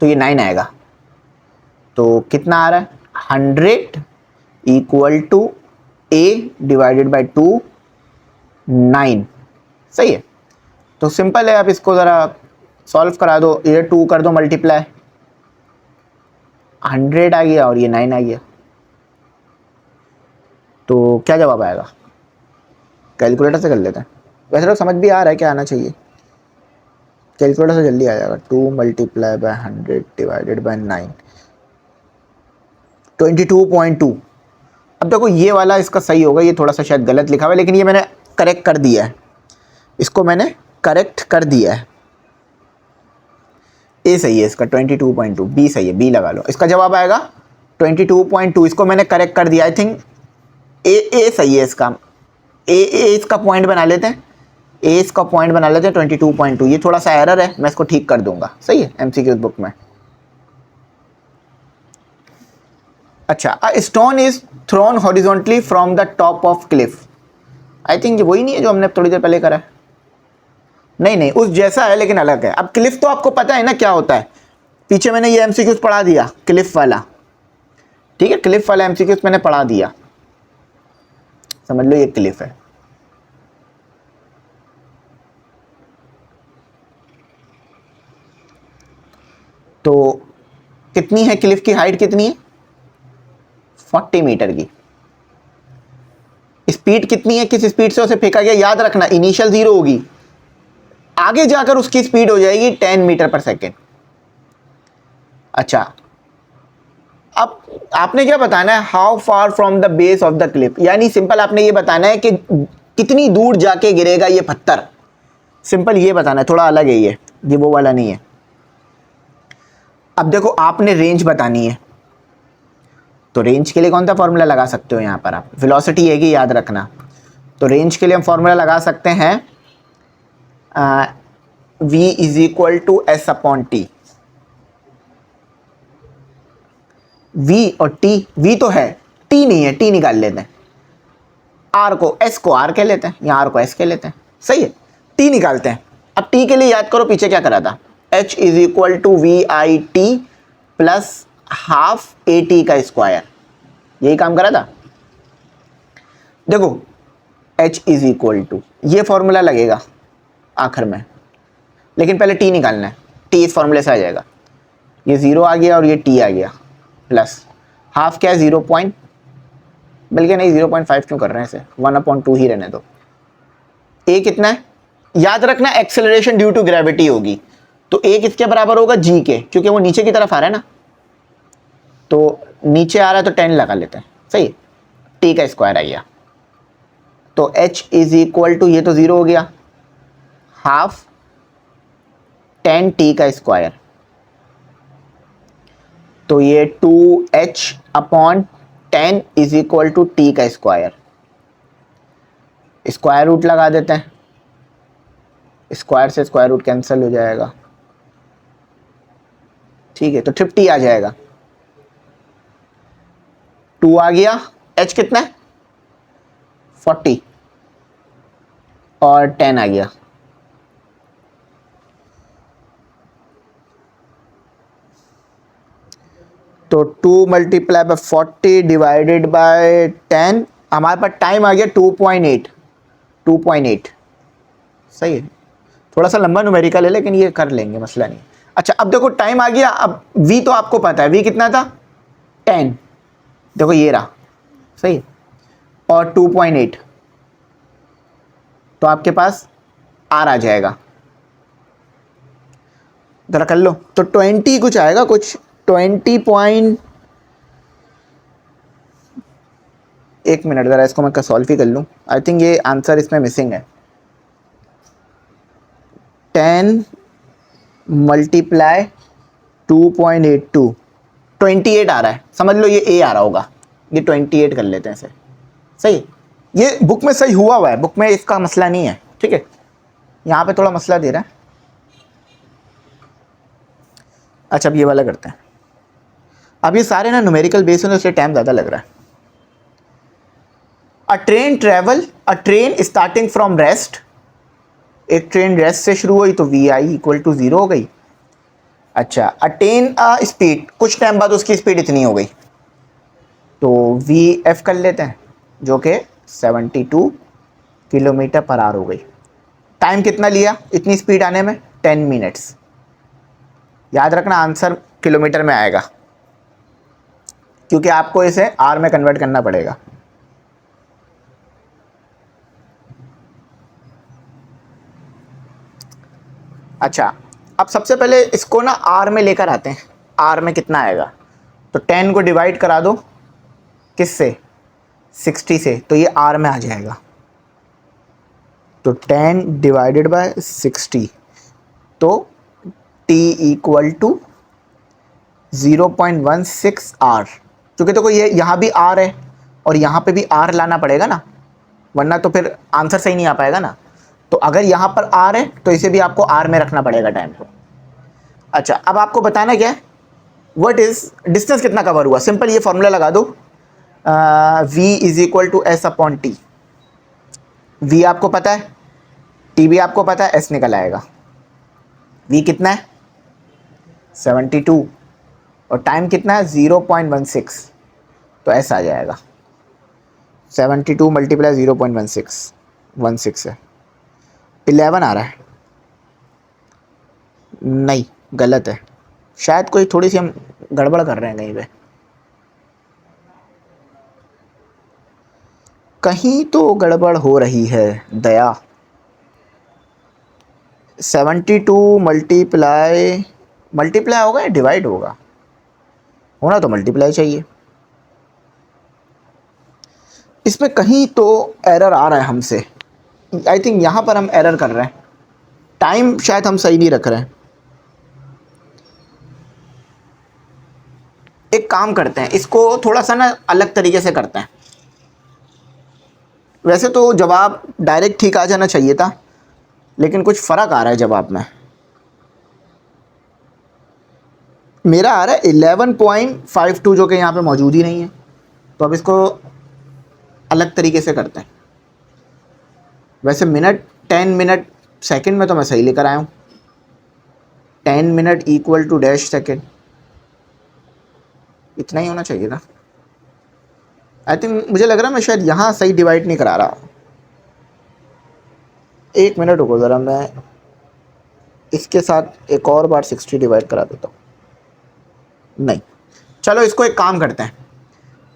तो ये 9 आएगा, तो कितना आ रहा है? 100 equal to a divided by 2, 9। सही है, तो सिंपल है, आप इसको ज़रा सॉल्व करा दो, ये 2 कर दो मल्टीप्लाई, 100 आ गया और ये 9 आ गया, तो क्या जवाब आएगा? कैलकुलेटर से कर लेते हैं, वैसे तो समझ भी आ रहा है क्या आना चाहिए, कैलकुलेटर से जल्दी आ जाएगा। 2 मल्टीप्लाई बाय 100 डिवाइडेड बाय 9, 22.2। अब देखो ये वाला इसका सही होगा, ये थोड़ा सा शायद गलत लिखा हुआ है, लेकिन ये मैंने करेक्ट कर दिया है, इसको मैंने करेक्ट कर दिया है। ए सही है इसका 22.2, बी सही है, बी लगा लो, इसका जवाब आएगा 22.2, इसको मैंने करेक्ट कर दिया। आई थिंक ए सही है इसका, ए इसका पॉइंट बना लेते हैं, ए इसका पॉइंट बना लेते हैं 22.2, ये थोड़ा सा एरर है, मैं इसको ठीक कर दूंगा। सही है, एमसीक्यू बुक में। अच्छा, a stone is throne horizontally from the top of Cliff. I think ये वही नहीं है जो हमने थोड़ी देर पहले करा है, नहीं उस जैसा है लेकिन अलग है। अब क्लिफ तो आपको पता है ना क्या होता है, पीछे मैंने ये एमसीक्यूज पढ़ा दिया क्लिफ वाला, ठीक है, क्लिफ वाला एमसीक्यूज मैंने पढ़ा दिया, समझ लो ये क्लिफ है। तो कितनी है क्लिफ की हाइट, कितनी है? 40 मीटर की। स्पीड कितनी है, किस स्पीड से उसे फेंका गया? याद रखना इनिशियल 0 होगी, आगे जाकर उसकी स्पीड हो जाएगी 10 मीटर पर सेकेंड। अच्छा, अब आपने क्या बताना है? How far from the base of the Cliff, यानी सिंपल आपने ये बताना है कि कितनी दूर जाके गिरेगा ये पत्थर, सिंपल ये बताना है, थोड़ा अलग है ये वो वाला नहीं है। अब देखो आपने रेंज बतानी है, तो रेंज के लिए कौन सा फॉर्मूला लगा सकते हो यहाँ पर आप, वेलोसिटी है कि याद रखना। तो रेंज के लिए हम फॉर्मूला लगा सकते हैं v is equal to s upon t. v और t, v तो है, t नहीं है, t निकाल लेते हैं। r को s को r कह लेते हैं, यहाँ r को s कह लेते हैं, सही है। t निकालते हैं। अब t के लिए याद करो पीछे क्या करा था, h is equal to we I t plus half a t का स्क्वायर, यही काम करा था। देखो h इज इक्वल टू, ये फॉर्मूला लगेगा आखिर में, लेकिन पहले t निकालना है। t इस फॉर्मूले से आ जाएगा, ये 0 आ गया और ये t आ गया, प्लस हाफ क्या है 0 पॉइंट, बल्कि नहीं 0.5 क्यों कर रहे हैं इसे, 1/2 ही रहने दो। a कितना है, याद रखना एक्सेलरेशन ड्यू टू ग्रेविटी होगी, तो a किसके बराबर होगा, g के, क्योंकि वो नीचे की तरफ आ रहा है ना, तो नीचे आ रहा है तो 10 लगा लेते हैं, सही है। t का स्क्वायर आ गया, तो h इज इक्वल टू, ये तो 0 हो गया, हाफ 10t का स्क्वायर, तो ये 2h upon 10 is equal to t का स्क्वायर। स्क्वायर रूट लगा देते हैं, स्क्वायर से स्क्वायर रूट कैंसिल हो जाएगा, ठीक है, तो 50 आ जाएगा। 2 आ गया, h कितना है 40 और 10 आ गया, तो 2 मल्टीप्लाई बाय 40 डिवाइडेड बाय 10, हमारे पास टाइम आ गया 2.8, सही है। थोड़ा सा लंबा न्यूमेरिकल है लेकिन ये कर लेंगे, मसला नहीं। अच्छा अब देखो टाइम आ गया, अब v तो आपको पता है, v कितना था 10, देखो ये रहा, सही है, और 2.8, तो आपके पास r आ जाएगा, जरा कर लो, तो 20 कुछ आएगा, कुछ 20 पॉइंट, एक मिनट ज़रा इसको मैं सॉल्व ही कर लूँ, आई थिंक ये आंसर इसमें मिसिंग है। 10 मल्टीप्लाई 2.82, 28 आ रहा है, समझ लो ये a आ रहा होगा, ये 28 कर लेते हैं इसे, सही। ये बुक में सही हुआ है, बुक में इसका मसला नहीं है, ठीक है, यहाँ पे थोड़ा मसला दे रहा है। अच्छा अब ये वाला करते हैं, अब ये सारे ना न्यूमेरिकल बेस होने से टाइम ज़्यादा लग रहा है। अ ट्रेन स्टार्टिंग फ्रॉम रेस्ट, एक ट्रेन रेस्ट से शुरू हुई तो वी आई इक्वल टू 0 हो गई। अच्छा अटेन अ स्पीड, कुछ टाइम बाद उसकी स्पीड इतनी हो गई, तो वी एफ कर लेते हैं, जो कि 72 किलोमीटर पर आवर हो गई। टाइम कितना लिया इतनी स्पीड आने में, 10 मिनट्स। याद रखना आंसर किलोमीटर में आएगा, क्योंकि आपको इसे आर में कन्वर्ट करना पड़ेगा। अच्छा अब सबसे पहले इसको ना आर में लेकर आते हैं, आर में कितना आएगा, तो 10 को डिवाइड करा दो किससे, 60 से, तो ये आर में आ जाएगा, तो 10 डिवाइडेड बाय 60, तो t इक्वल टू 0.16 आर, क्योंकि देखो ये यहाँ भी आर है और यहाँ पे भी आर लाना पड़ेगा ना, वरना तो फिर आंसर सही नहीं आ पाएगा ना। तो अगर यहाँ पर आर है तो इसे भी आपको आर में रखना पड़ेगा टाइम को। अच्छा अब आपको बताना क्या है, व्हाट इज डिस्टेंस कितना कवर हुआ, सिंपल ये फॉर्मूला लगा दो, v is equal to s upon t. v आपको पता है, t भी आपको पता है, s निकल आएगा। v कितना है 72 और टाइम कितना है 0.16, तो s आ जाएगा। 72 मल्टीप्लाई 0.16, 16 है, 11 आ रहा है, नहीं गलत है, शायद कोई थोड़ी सी हम गड़बड़ कर रहे हैं कहीं पे, कहीं तो गड़बड़ हो रही है दया। 72 मल्टीप्लाई होगा या डिवाइड होगा, होना तो मल्टीप्लाई चाहिए, इसमें कहीं तो एरर आ रहा है हमसे, आई थिंक यहाँ पर हम एरर कर रहे हैं, टाइम शायद हम सही नहीं रख रहे हैं। एक काम करते हैं, इसको थोड़ा सा ना अलग तरीके से करते हैं। वैसे तो जवाब डायरेक्ट ठीक आ जाना चाहिए था, लेकिन कुछ फ़र्क आ रहा है जवाब में। मेरा आ रहा है 11.52 जो कि यहाँ पे मौजूद ही नहीं है। तो अब इसको अलग तरीके से करते हैं। वैसे मिनट 10 मिनट सेकंड में तो मैं सही लेकर आया हूँ। 10 minute equal to dash second, इतना ही होना चाहिए था। आई थिंक मुझे लग रहा है मैं शायद यहाँ सही डिवाइड नहीं करा रहा। 1 मिनट रुको ज़रा, मैं इसके साथ एक और बार 60 डिवाइड करा देता हूँ। नहीं, चलो इसको एक काम करते हैं,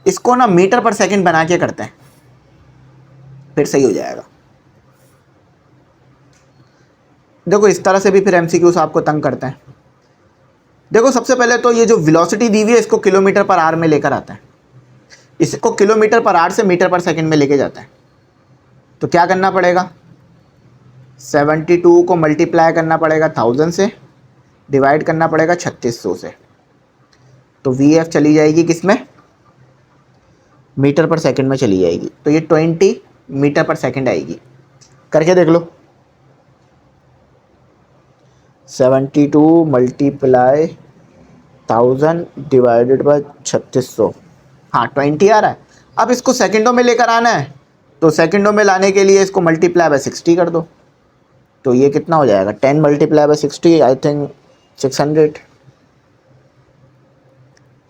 इसको ना मीटर पर सेकंड बना के करते हैं, फिर सही हो जाएगा। देखो इस तरह से भी फिर एमसीक्यूज आपको तंग करते हैं। देखो सबसे पहले तो ये जो वेलोसिटी दी हुई है इसको किलोमीटर पर आवर में लेकर आता है, इसको किलोमीटर पर आवर से मीटर पर सेकंड में लेके जाता है। तो क्या करना पड़ेगा, 72 को मल्टीप्लाई करना पड़ेगा 1000 से, डिवाइड करना पड़ेगा 3600 से। तो VF चली जाएगी किस में, मीटर पर सेकंड में चली जाएगी। तो ये 20 मीटर पर सेकंड आएगी। करके देख लो, 72 मल्टीप्लाई 1000 डिवाइडेड बाय 3600, हाँ 20 आ रहा है। अब इसको सेकंडों में लेकर आना है, तो सेकंडों में लाने के लिए इसको मल्टीप्लाई बाय 60 कर दो। तो ये कितना हो जाएगा, 10 multiply by 60, I think 600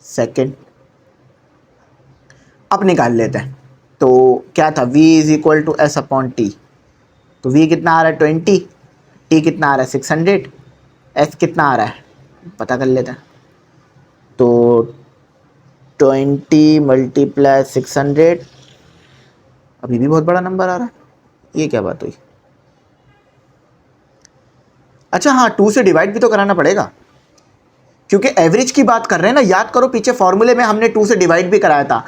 second. अब निकाल लेते हैं। तो क्या था, V is equal to s upon T. तो V कितना आ रहा है 20, T कितना आ रहा है 600, S कितना आ रहा है पता कर लेते हैं। तो 20 मल्टीप्लाई 600, अभी भी बहुत बड़ा नंबर आ रहा है, ये क्या बात हुई। अच्छा हाँ, 2 से डिवाइड भी तो कराना पड़ेगा, क्योंकि एवरेज की बात कर रहे हैं ना। याद करो पीछे फॉर्मूले में हमने 2 से डिवाइड भी कराया था,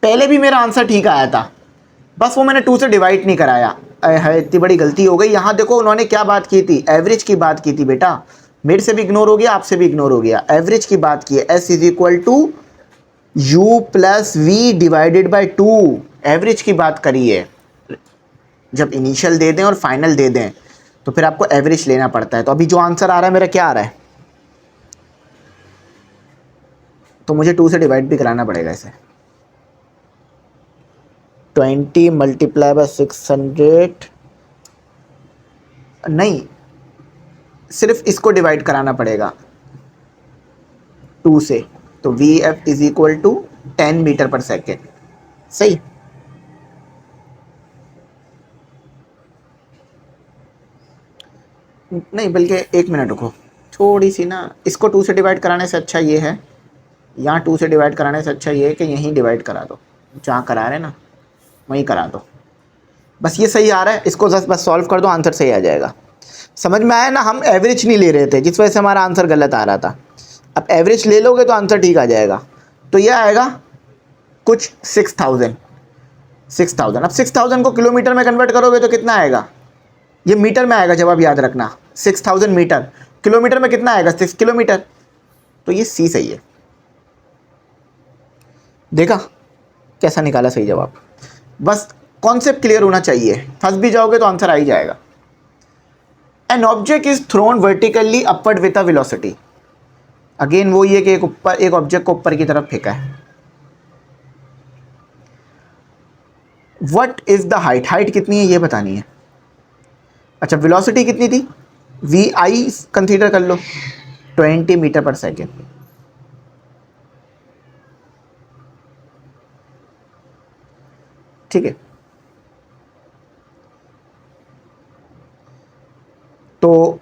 पहले भी मेरा आंसर ठीक आया था, बस वो मैंने 2 से डिवाइड नहीं कराया है। इतनी बड़ी गलती हो गई। यहाँ देखो उन्होंने क्या बात की थी, एवरेज की बात की थी बेटा, मेरे से भी इग्नोर हो गया, आपसे भी इग्नोर हो गया। एवरेज की बात की है, S is equal to u plus v divided by 2, average की बात करी है। जब इनिशियल दे दें और फाइनल दे दें तो फिर आपको एवरेज लेना पड़ता है। तो अभी जो आंसर आ रहा है मेरा क्या आ रहा है, तो मुझे 2 से डिवाइड भी कराना पड़ेगा इसे। 20 मल्टीप्लाई बाय 600, नहीं सिर्फ इसको डिवाइड कराना पड़ेगा 2 से। तो VF is equal to 10 metre पर सेकेंड, सही। नहीं बल्कि 1 मिनट रुको, थोड़ी सी ना, इसको 2 से डिवाइड कराने से अच्छा ये है, यहाँ 2 से डिवाइड कराने से अच्छा ये है कि यहीं डिवाइड करा दो, जहाँ करा रहे हैं ना वहीं करा दो। बस ये सही आ रहा है, इसको बस सॉल्व कर दो, आंसर सही आ जाएगा। समझ में आया ना, हम एवरेज नहीं ले रहे थे जिस वजह से हमारा आंसर गलत आ रहा था। अब एवरेज ले लोगे तो आंसर ठीक आ जाएगा। तो ये आएगा कुछ 6000। अब 6000 को किलोमीटर में कन्वर्ट करोगे तो कितना आएगा, ये मीटर में आएगा, जवाब याद रखना। 6000 मीटर, किलोमीटर में कितना आएगा 6 किलोमीटर। तो ये सी सही है। देखा कैसा निकाला सही जवाब। बस कॉन्सेप्ट क्लियर होना चाहिए, फंस भी जाओगे तो आंसर आ ही जाएगा। An object is thrown vertically upward with a velocity. Again वो ये कि एक ऑब्जेक्ट को ऊपर की तरफ फेंका है। What is the height, height कितनी है ये बतानी है। अच्छा वेलोसिटी कितनी थी, VI कंसीडर कर लो 20 मीटर पर सेकेंड। ठीक है, तो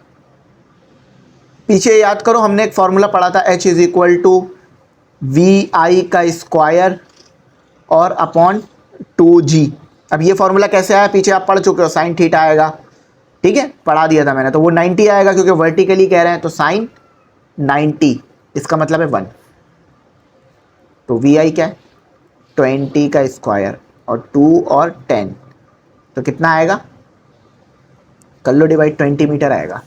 पीछे याद करो हमने एक फॉर्मूला पढ़ा था, H is equal to VI का स्क्वायर और अपॉन 2G। अब ये फॉर्मूला कैसे आया, पीछे आप पढ़ चुके हो, साइन थीटा आएगा, ठीक है पढ़ा दिया था मैंने। तो वो 90 आएगा क्योंकि वर्टिकली कह रहे हैं, तो साइन 90 इसका मतलब है 1। तो VI क्या है 20 का स्क्वायर और 2 और 10, तो कितना आएगा, कर लो डिवाइड, 20 मीटर आएगा,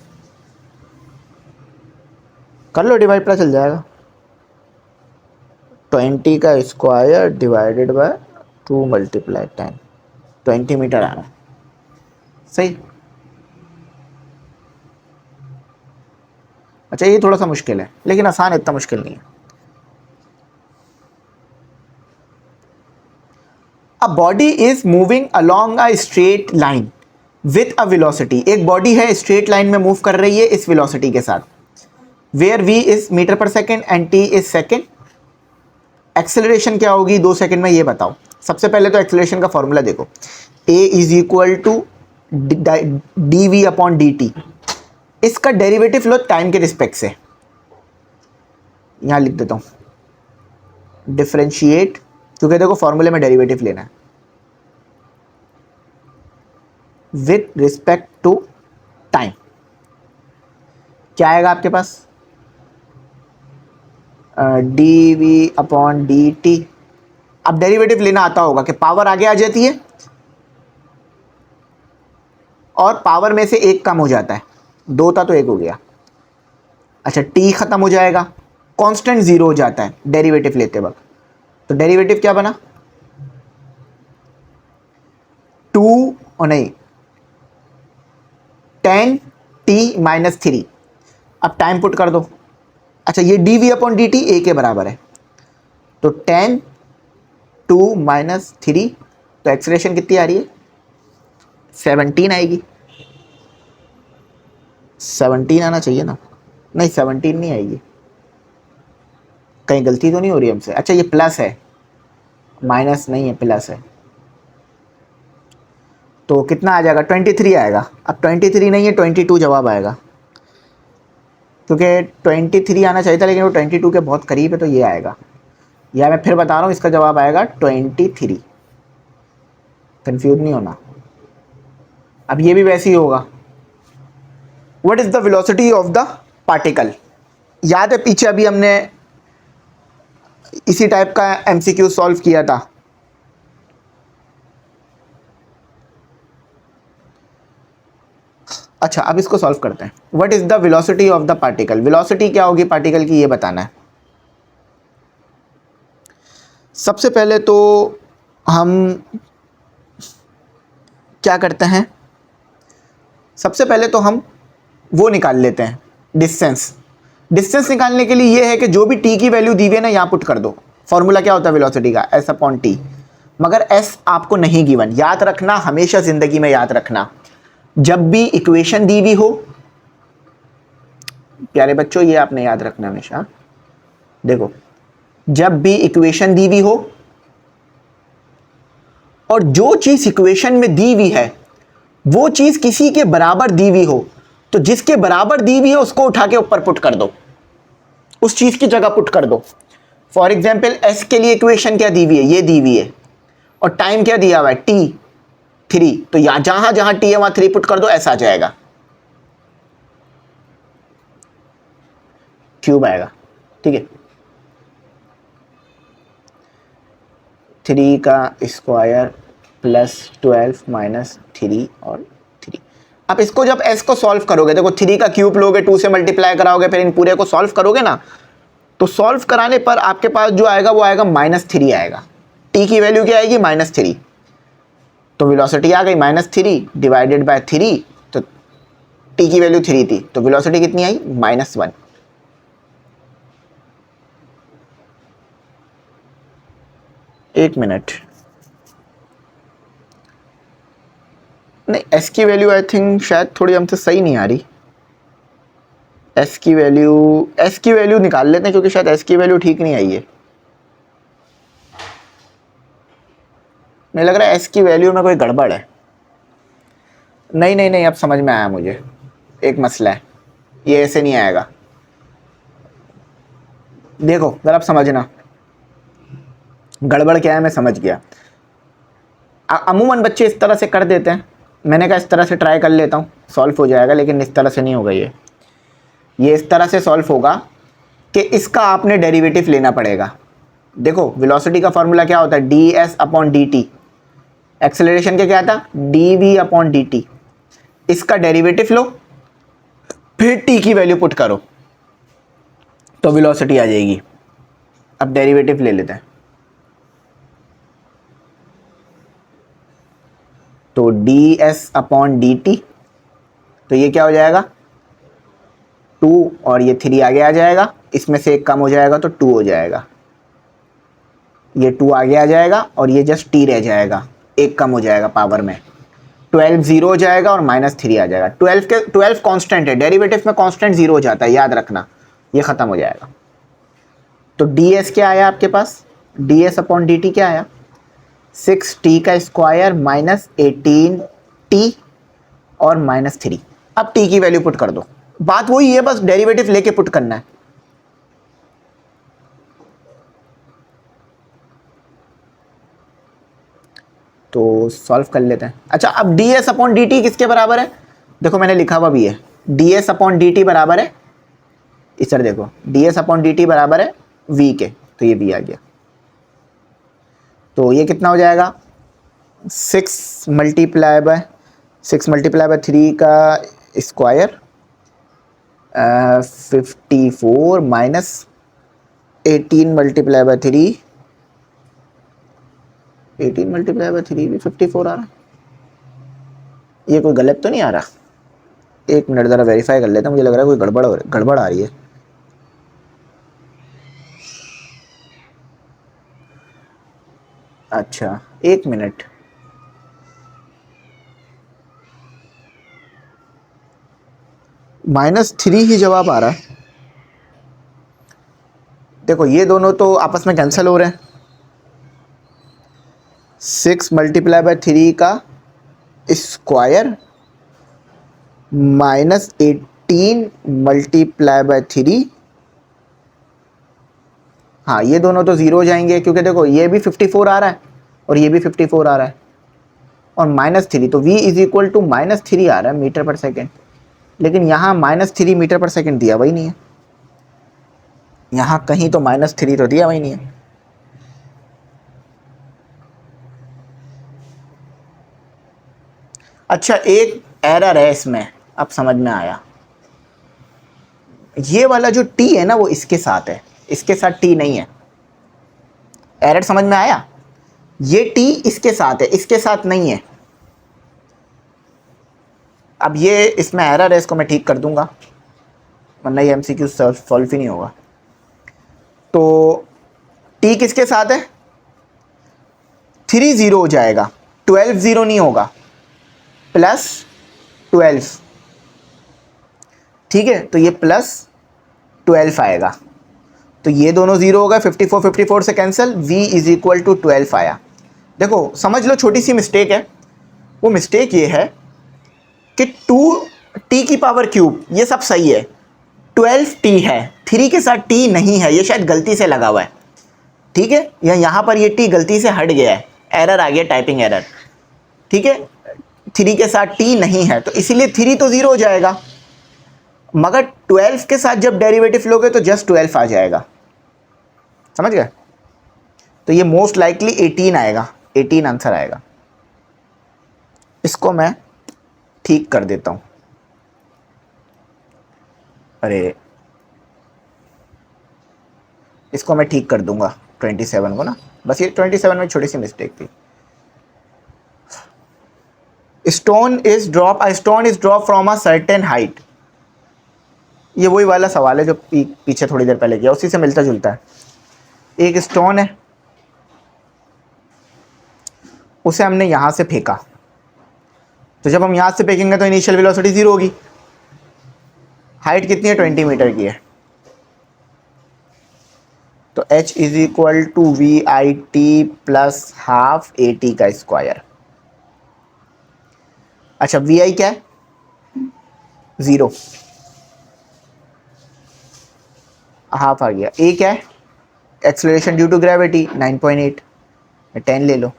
कर लो डिवाइड, पता चल जाएगा। 20 का square divided by 2 multiply 10, 20 metre आ रहा है। सही। अच्छा ये थोड़ा सा मुश्किल है, लेकिन आसान, इतना मुश्किल नहीं है। A body is moving along a straight line with a velocity. एक बॉडी है स्ट्रेट लाइन में मूव कर रही है इस वेलोसिटी के साथ, वेयर v इज मीटर पर second and t is second. Acceleration क्या होगी 2 सेकेंड में, ये बताओ। सबसे पहले तो एक्सेलरेशन का फॉर्मूला देखो, a is equal to d we upon D t. इसका डेरिवेटिव लो टाइम के रिस्पेक्ट से, यहां लिख देता हूं डिफरेंशिएट, क्योंकि देखो फॉर्मूले में डेरिवेटिव लेना है, विथ रिस्पेक्ट टू टाइम। क्या आएगा आपके पास, D we upon D T. अब डेरिवेटिव लेना आता होगा कि पावर आगे आ जाती है और पावर में से एक कम हो जाता है, 2 था तो 1 हो गया। अच्छा टी खत्म हो जाएगा, कांस्टेंट 0 हो जाता है डेरिवेटिव लेते वक्त। तो डेरिवेटिव क्या बना, 2 और नहीं 10 टी माइनस 3। अब टाइम पुट कर दो। अच्छा ये d we upon D t a के बराबर है, तो 10 2 माइनस 3, तो एक्सेलरेशन कितनी आ रही है, 17 आएगी। 17 आना चाहिए ना, नहीं 17 नहीं आएगी, कहीं गलती तो नहीं हो रही हमसे। अच्छा ये प्लस है, माइनस नहीं है, प्लस है, तो कितना आ जाएगा 23 आएगा। अब 23 नहीं है, 22 जवाब आएगा, क्योंकि 23 आना चाहिए था लेकिन वो 22 के बहुत करीब है, तो ये आएगा। या मैं फिर बता रहा हूँ, इसका जवाब आएगा 23। कंफ्यूज नहीं होना। अब ये भी वैसे ही होगा, what is the velocity of the particle. याद है पीछे अभी हमने इसी टाइप का एमसीक्यू सॉल्व किया था। अच्छा अब इसको सॉल्व करते हैं। What is the velocity of the particle, velocity क्या होगी पार्टिकल की, ये बताना है। सबसे पहले तो हम क्या करते हैं, सबसे पहले तो हम वो निकाल लेते हैं डिस्टेंस। डिस्टेंस निकालने के लिए ये है कि जो भी टी की वैल्यू दी हुई है ना, यहाँ पुट कर दो। फॉर्मूला क्या होता है वेलोसिटी का, एस अपॉन टी। मगर एस आपको नहीं गिवन, याद रखना, हमेशा जिंदगी में याद रखना, जब भी इक्वेशन दी हुई हो, प्यारे बच्चों ये आपने याद रखना हमेशा। देखो जब भी इक्वेशन दी हुई हो और जो चीज इक्वेशन में दी हुई है वो चीज किसी के बराबर दी हुई हो, तो जिसके बराबर दी हुई है उसको उठा के ऊपर पुट कर दो, उस चीज की जगह पुट कर दो। फॉर एग्जाम्पल एस के लिए इक्वेशन क्या दी हुई है, ये दी हुई है, और टाइम क्या दिया हुआ है t3, तो यहां जहां जहां t है वहां 3 पुट कर दो, ऐसा आ जाएगा, क्यूब आएगा। ठीक है, 3 का स्क्वायर प्लस 12 माइनस 3 और 3। अब इसको जब s को सॉल्व करोगे, देखो 3 का क्यूब लोगे, 2 से मल्टीप्लाई कराओगे, फिर इन पूरे को सॉल्व करोगे ना, तो सॉल्व कराने पर आपके पास जो आएगा वो आएगा -3 आएगा। t की वैल्यू क्या आएगी -3, तो वेलोसिटी आ गई -3 डिवाइडेड बाय 3, तो t की वैल्यू 3 थी, तो वेलोसिटी कितनी आई -1। एक मिनट, नहीं s की वैल्यू आई थिंक शायद थोड़ी हमसे सही नहीं आ रही। s की वैल्यू निकाल लेते हैं, क्योंकि शायद s की वैल्यू ठीक नहीं आई है। नहीं लग रहा है s की वैल्यू में कोई गड़बड़ है। नहीं नहीं नहीं, अब समझ में आया मुझे, एक मसला है, ये ऐसे नहीं आएगा। देखो जरा आप समझना गड़बड़ क्या है, मैं समझ गया। अमूमन बच्चे इस तरह से कर देते हैं, मैंने कहा इस तरह से ट्राई कर लेता हूँ, सॉल्व हो जाएगा, लेकिन इस तरह से नहीं होगा। ये इस तरह से सॉल्व होगा कि इसका आपने डेरिवेटिव लेना पड़ेगा। देखो वेलोसिटी का फॉर्मूला क्या होता है, d S upon D t. Acceleration का क्या था, d we upon D t. इसका डेरिवेटिव लो, फिर टी की वैल्यू पुट करो, तो वेलोसिटी आ जाएगी। अब डेरिवेटिव ले लेते हैं। तो D S upon D T, तो ये क्या हो जाएगा 2 और ये 3 आगे आ जाएगा, इसमें से एक कम हो जाएगा तो 2 हो जाएगा, ये 2 आगे आ जाएगा और ये जस्ट टी रह जाएगा, एक कम हो जाएगा पावर में, 12 जीरो हो जाएगा और -3 आ जाएगा। 12 कांस्टेंट है, डेरिवेटिव में कांस्टेंट जीरो हो जाता है, याद रखना, ये खत्म हो जाएगा। तो डी एस क्या आया आपके पास, D S upon D T क्या आया 6t का स्क्वायर माइनस 18t और -3। अब t की वैल्यू पुट कर दो, बात वही है, बस डेरिवेटिव लेके पुट करना है। तो सॉल्व कर लेते हैं। अच्छा, अब D S upon D T किसके बराबर है, देखो मैंने लिखा हुआ भी है, d S upon D T बराबर है, इस तरह देखो, D S upon D T बराबर है v के, तो ये v आ गया। तो ये कितना हो जाएगा 6 मल्टीप्लाई बाय 3 का square 54 minus 18 multiply by 3, 18 multiply by 3 भी 54 आ रहा है, ये कोई गलत तो नहीं आ रहा, एक मिनट ज़रा वेरीफाई कर लेता हूँ, मुझे लग रहा है कोई गड़बड़ आ रही है। अच्छा एक मिनट, -3 ही जवाब आ रहा है। देखो ये दोनों तो आपस में कैंसिल हो रहे हैं, 6 मल्टीप्लाई बाय 3 का स्क्वायर -18 मल्टीप्लाई बाय 3, हाँ ये दोनों तो ज़ीरो हो जाएंगे, क्योंकि देखो ये भी 54 आ रहा है और ये भी 54 आ रहा है, और -3, तो v इज इक्वल टू -3 आ रहा है मीटर पर सेकेंड, लेकिन यहाँ -3 मीटर पर सेकेंड दिया वही नहीं है, यहाँ कहीं तो -3 तो दिया वही नहीं है। अच्छा एक एरर है इसमें, अब समझ में आया, ये वाला जो t है ना वो इसके साथ है, इसके साथ t नहीं है, एरर समझ में आया, ये t इसके साथ है, इसके साथ नहीं है। अब ये इसमें एरर है, इसको मैं ठीक कर दूंगा, वरना ये MCQ सॉल्व ही नहीं होगा। तो t किसके साथ है, 3 0 हो जाएगा, 12 0 नहीं होगा, +12, ठीक है, तो ये +12 आएगा, तो ये दोनों जीरो हो गए, 54 से cancel, v is equal to 12 आया। देखो समझ लो छोटी सी मिस्टेक है, वो मिस्टेक ये है कि 2t की पावर क्यूब, ये सब सही है, 12t है, 3 के साथ t नहीं है, ये शायद गलती से लगा हुआ है, ठीक है, या यहाँ पर ये t गलती से हट गया है, एरर आ गया, टाइपिंग एरर, ठीक है, 3 के साथ t नहीं है, तो इसीलिए 3 तो ज़ीरो हो जाएगा, मगर 12 के साथ जब डेरिवेटिव लोगे तो जस्ट 12 आ जाएगा, समझ गए, तो ये मोस्ट लाइकली 18 आएगा, 18 आंसर आएगा। इसको मैं ठीक कर देता हूँ, अरे इसको मैं ठीक कर दूंगा 27 को ना, बस ये 27 में छोटी सी मिस्टेक थी। Stone is drop from a certain height, ये वही वाला सवाल है जो पीछे थोड़ी देर पहले किया, उसी से मिलता जुलता है। एक स्टोन है, उसे हमने यहां से फेंका, तो जब हम यहां से फेंकेंगे तो इनिशियल वेलोसिटी 0 होगी, हाइट कितनी है 20 मीटर की है, तो h is equal to VIT plus half AT का स्क्वायर। अच्छा VI क्या है 0, हाफ आ गया, A क्या है एक्सेलरेशन ड्यू टू ग्रेविटी 9.8, 10 ले लो,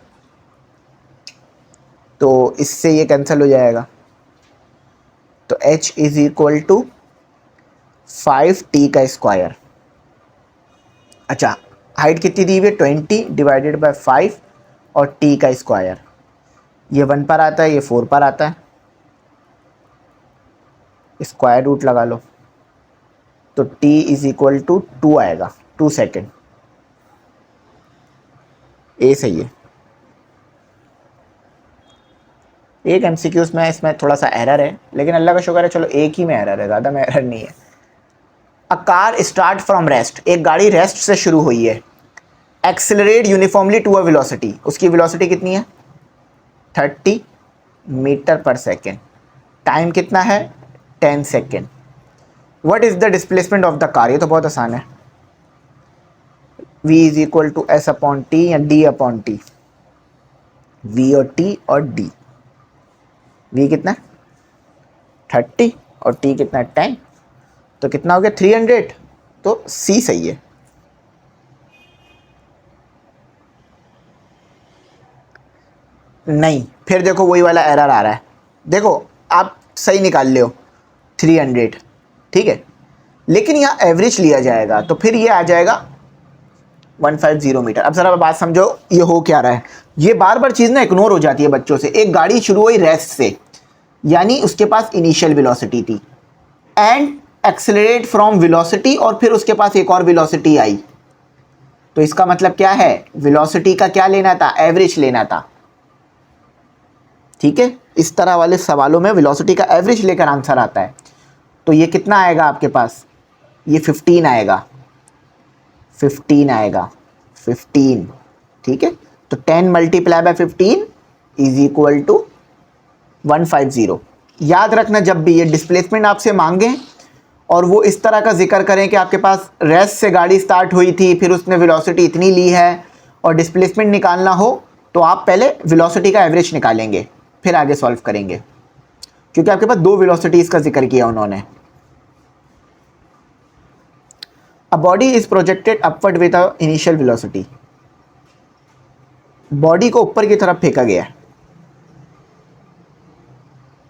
तो इससे ये कैंसिल हो जाएगा, तो h is equal to 5t का स्क्वायर। अच्छा हाइट कितनी दी हुई है 20 डिवाइडेड बाय 5 और t का स्क्वायर, ये 1 पर आता है, ये 4 पर आता है, स्क्वायर रूट लगा लो, तो t इज इक्वल टू 2 आएगा, 2 सेकेंड, ए सही है। एक एमसीक्यूज में इसमें थोड़ा सा एरर है, लेकिन अल्लाह का शुक्र है चलो एक ही में एरर है, ज़्यादा में एरर नहीं है। A car start from rest, एक गाड़ी रेस्ट से शुरू हुई है। Accelerate uniformly to a velocity, उसकी वेलोसिटी कितनी है 30 मीटर पर सेकेंड, टाइम कितना है 10 second. What is the displacement of the car, ये तो बहुत आसान है, v is equal to s upon t या d अपॉन टी, v और t और d। v कितना 30 और t कितना 10, तो कितना हो गया 300, तो c सही है। नहीं, फिर देखो वही वाला एरर आ रहा है, देखो आप सही निकाल ले हो 300, ठीक है, लेकिन यहाँ एवरेज लिया जाएगा तो फिर ये आ जाएगा 150 मीटर। अब ज़रा बात समझो ये हो क्या रहा है, ये बार बार चीज़ ना इग्नोर हो जाती है बच्चों से। एक गाड़ी शुरू हुई रेस्ट से, यानी उसके पास इनिशियल वेलोसिटी थी, एंड एक्सेलरेट फ्रॉम वेलोसिटी, और फिर उसके पास एक और वेलोसिटी आई, तो इसका मतलब क्या है, वेलोसिटी का क्या लेना था, एवरेज लेना था, ठीक है। इस तरह वाले सवालों में वेलोसिटी का एवरेज लेकर आंसर आता है। तो ये कितना आएगा आपके पास, ये 15 आएगा, 15 आएगा, 15, ठीक है। तो 10 multiply by 15 is equal to 150। याद रखना जब भी ये डिस्प्लेसमेंट आपसे मांगे और वो इस तरह का जिक्र करें कि आपके पास रेस्ट से गाड़ी स्टार्ट हुई थी, फिर उसने वेलोसिटी इतनी ली है और डिस्प्लेसमेंट निकालना हो, तो आप पहले वेलोसिटी का एवरेज निकालेंगे, फिर आगे सॉल्व करेंगे, क्योंकि आपके पास दो वेलोसिटीज़ का जिक्र किया उन्होंने। A body is projected upward with a initial velocity, body को ऊपर की तरफ फेंका गया है,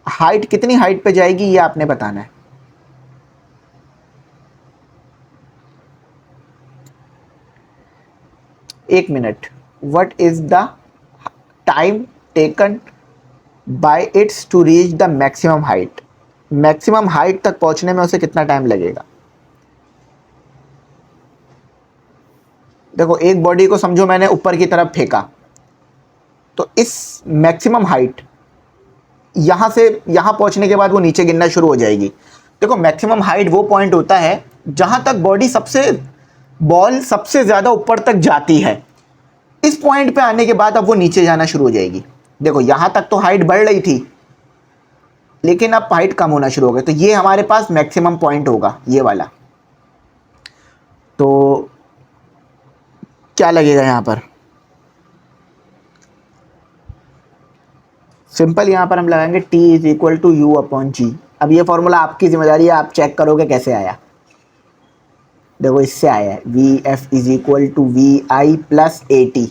हाइट कितनी हाइट पे जाएगी ये आपने बताना है। एक मिनट, what is the time taken by its to reach the maximum height, maximum height तक पहुंचने में उसे कितना टाइम लगेगा। देखो एक बॉडी को समझो मैंने ऊपर की तरफ फेंका, तो इस मैक्सिमम हाइट यहाँ से यहाँ पहुँचने के बाद वो नीचे गिरना शुरू हो जाएगी। देखो मैक्सिमम हाइट वो पॉइंट होता है जहाँ तक बॉल सबसे ज़्यादा ऊपर तक जाती है। इस पॉइंट पे आने के बाद अब वो नीचे जाना शुरू हो जाएगी। देखो यहाँ तक तो हाइट बढ़ रही थी, लेकिन अब हाइट कम होना शुरू हो गई, तो ये हमारे पास मैक्सिमम पॉइंट होगा ये वाला। तो क्या लगेगा यहाँ पर, सिंपल यहाँ पर हम लगाएंगे t is equal to U upon G. अब ये फॉर्मूला आपकी जिम्मेदारी है, आप चेक करोगे कैसे आया। देखो इससे आया है V F is equal to we I plus A T,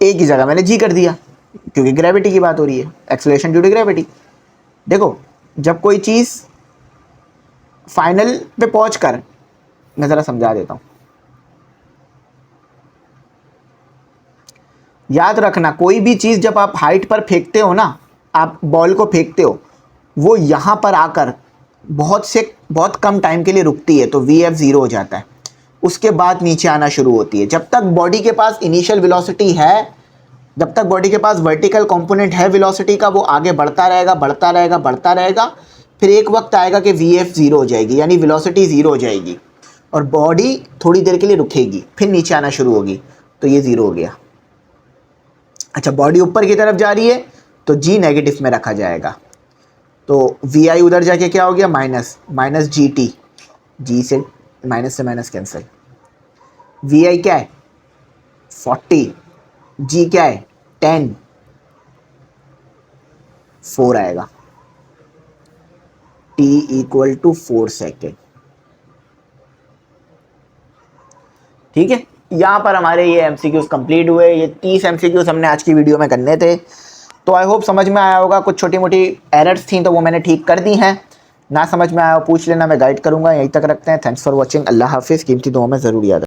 A की जगह मैंने जी कर दिया क्योंकि ग्रेविटी की बात हो रही है, एक्सेलरेशन ड्यू टू ग्रेविटी। देखो जब कोई चीज़ फाइनल पे पहुँच कर, मैं ज़रा समझा देता हूँ, याद रखना कोई भी चीज़ जब आप हाइट पर फेंकते हो ना, आप बॉल को फेंकते हो, वो यहाँ पर आकर बहुत कम टाइम के लिए रुकती है, तो वी एफ ज़ीरो हो जाता है, उसके बाद नीचे आना शुरू होती है। जब तक बॉडी के पास इनिशियल वेलोसिटी है, जब तक बॉडी के पास वर्टिकल कंपोनेंट है वेलोसिटी का, वो आगे बढ़ता रहेगा बढ़ता रहेगा बढ़ता रहेगा, फिर एक वक्त आएगा कि वी एफ ज़ीरो हो जाएगी, यानी वेलोसिटी ज़ीरो हो जाएगी और बॉडी थोड़ी देर के लिए रुकेगी, फिर नीचे आना शुरू होगी, तो ये ज़ीरो हो गया। अच्छा बॉडी ऊपर की तरफ जा रही है तो जी नेगेटिव में रखा जाएगा, तो वी आई उधर जाके क्या हो गया माइनस जी टी, जी से माइनस कैंसिल, वी आई क्या है 40, जी क्या है 10, 4 आएगा, टी इक्वल टू 4 सेकेंड। ठीक है, यहाँ पर हमारे ये एमसीक्यूज कंप्लीट हुए। ये 30 एमसीक्यूज हमने आज की वीडियो में करने थे, तो आई होप समझ में आया होगा। कुछ छोटी मोटी एरर्स थी तो वो मैंने ठीक कर दी हैं, ना समझ में आया पूछ लेना, मैं गाइड करूँगा। यहीं तक रखते हैं, थैंक्स फॉर वॉचिंग, अल्लाह हाफिज़। कीमती दुआ में ज़रूर याद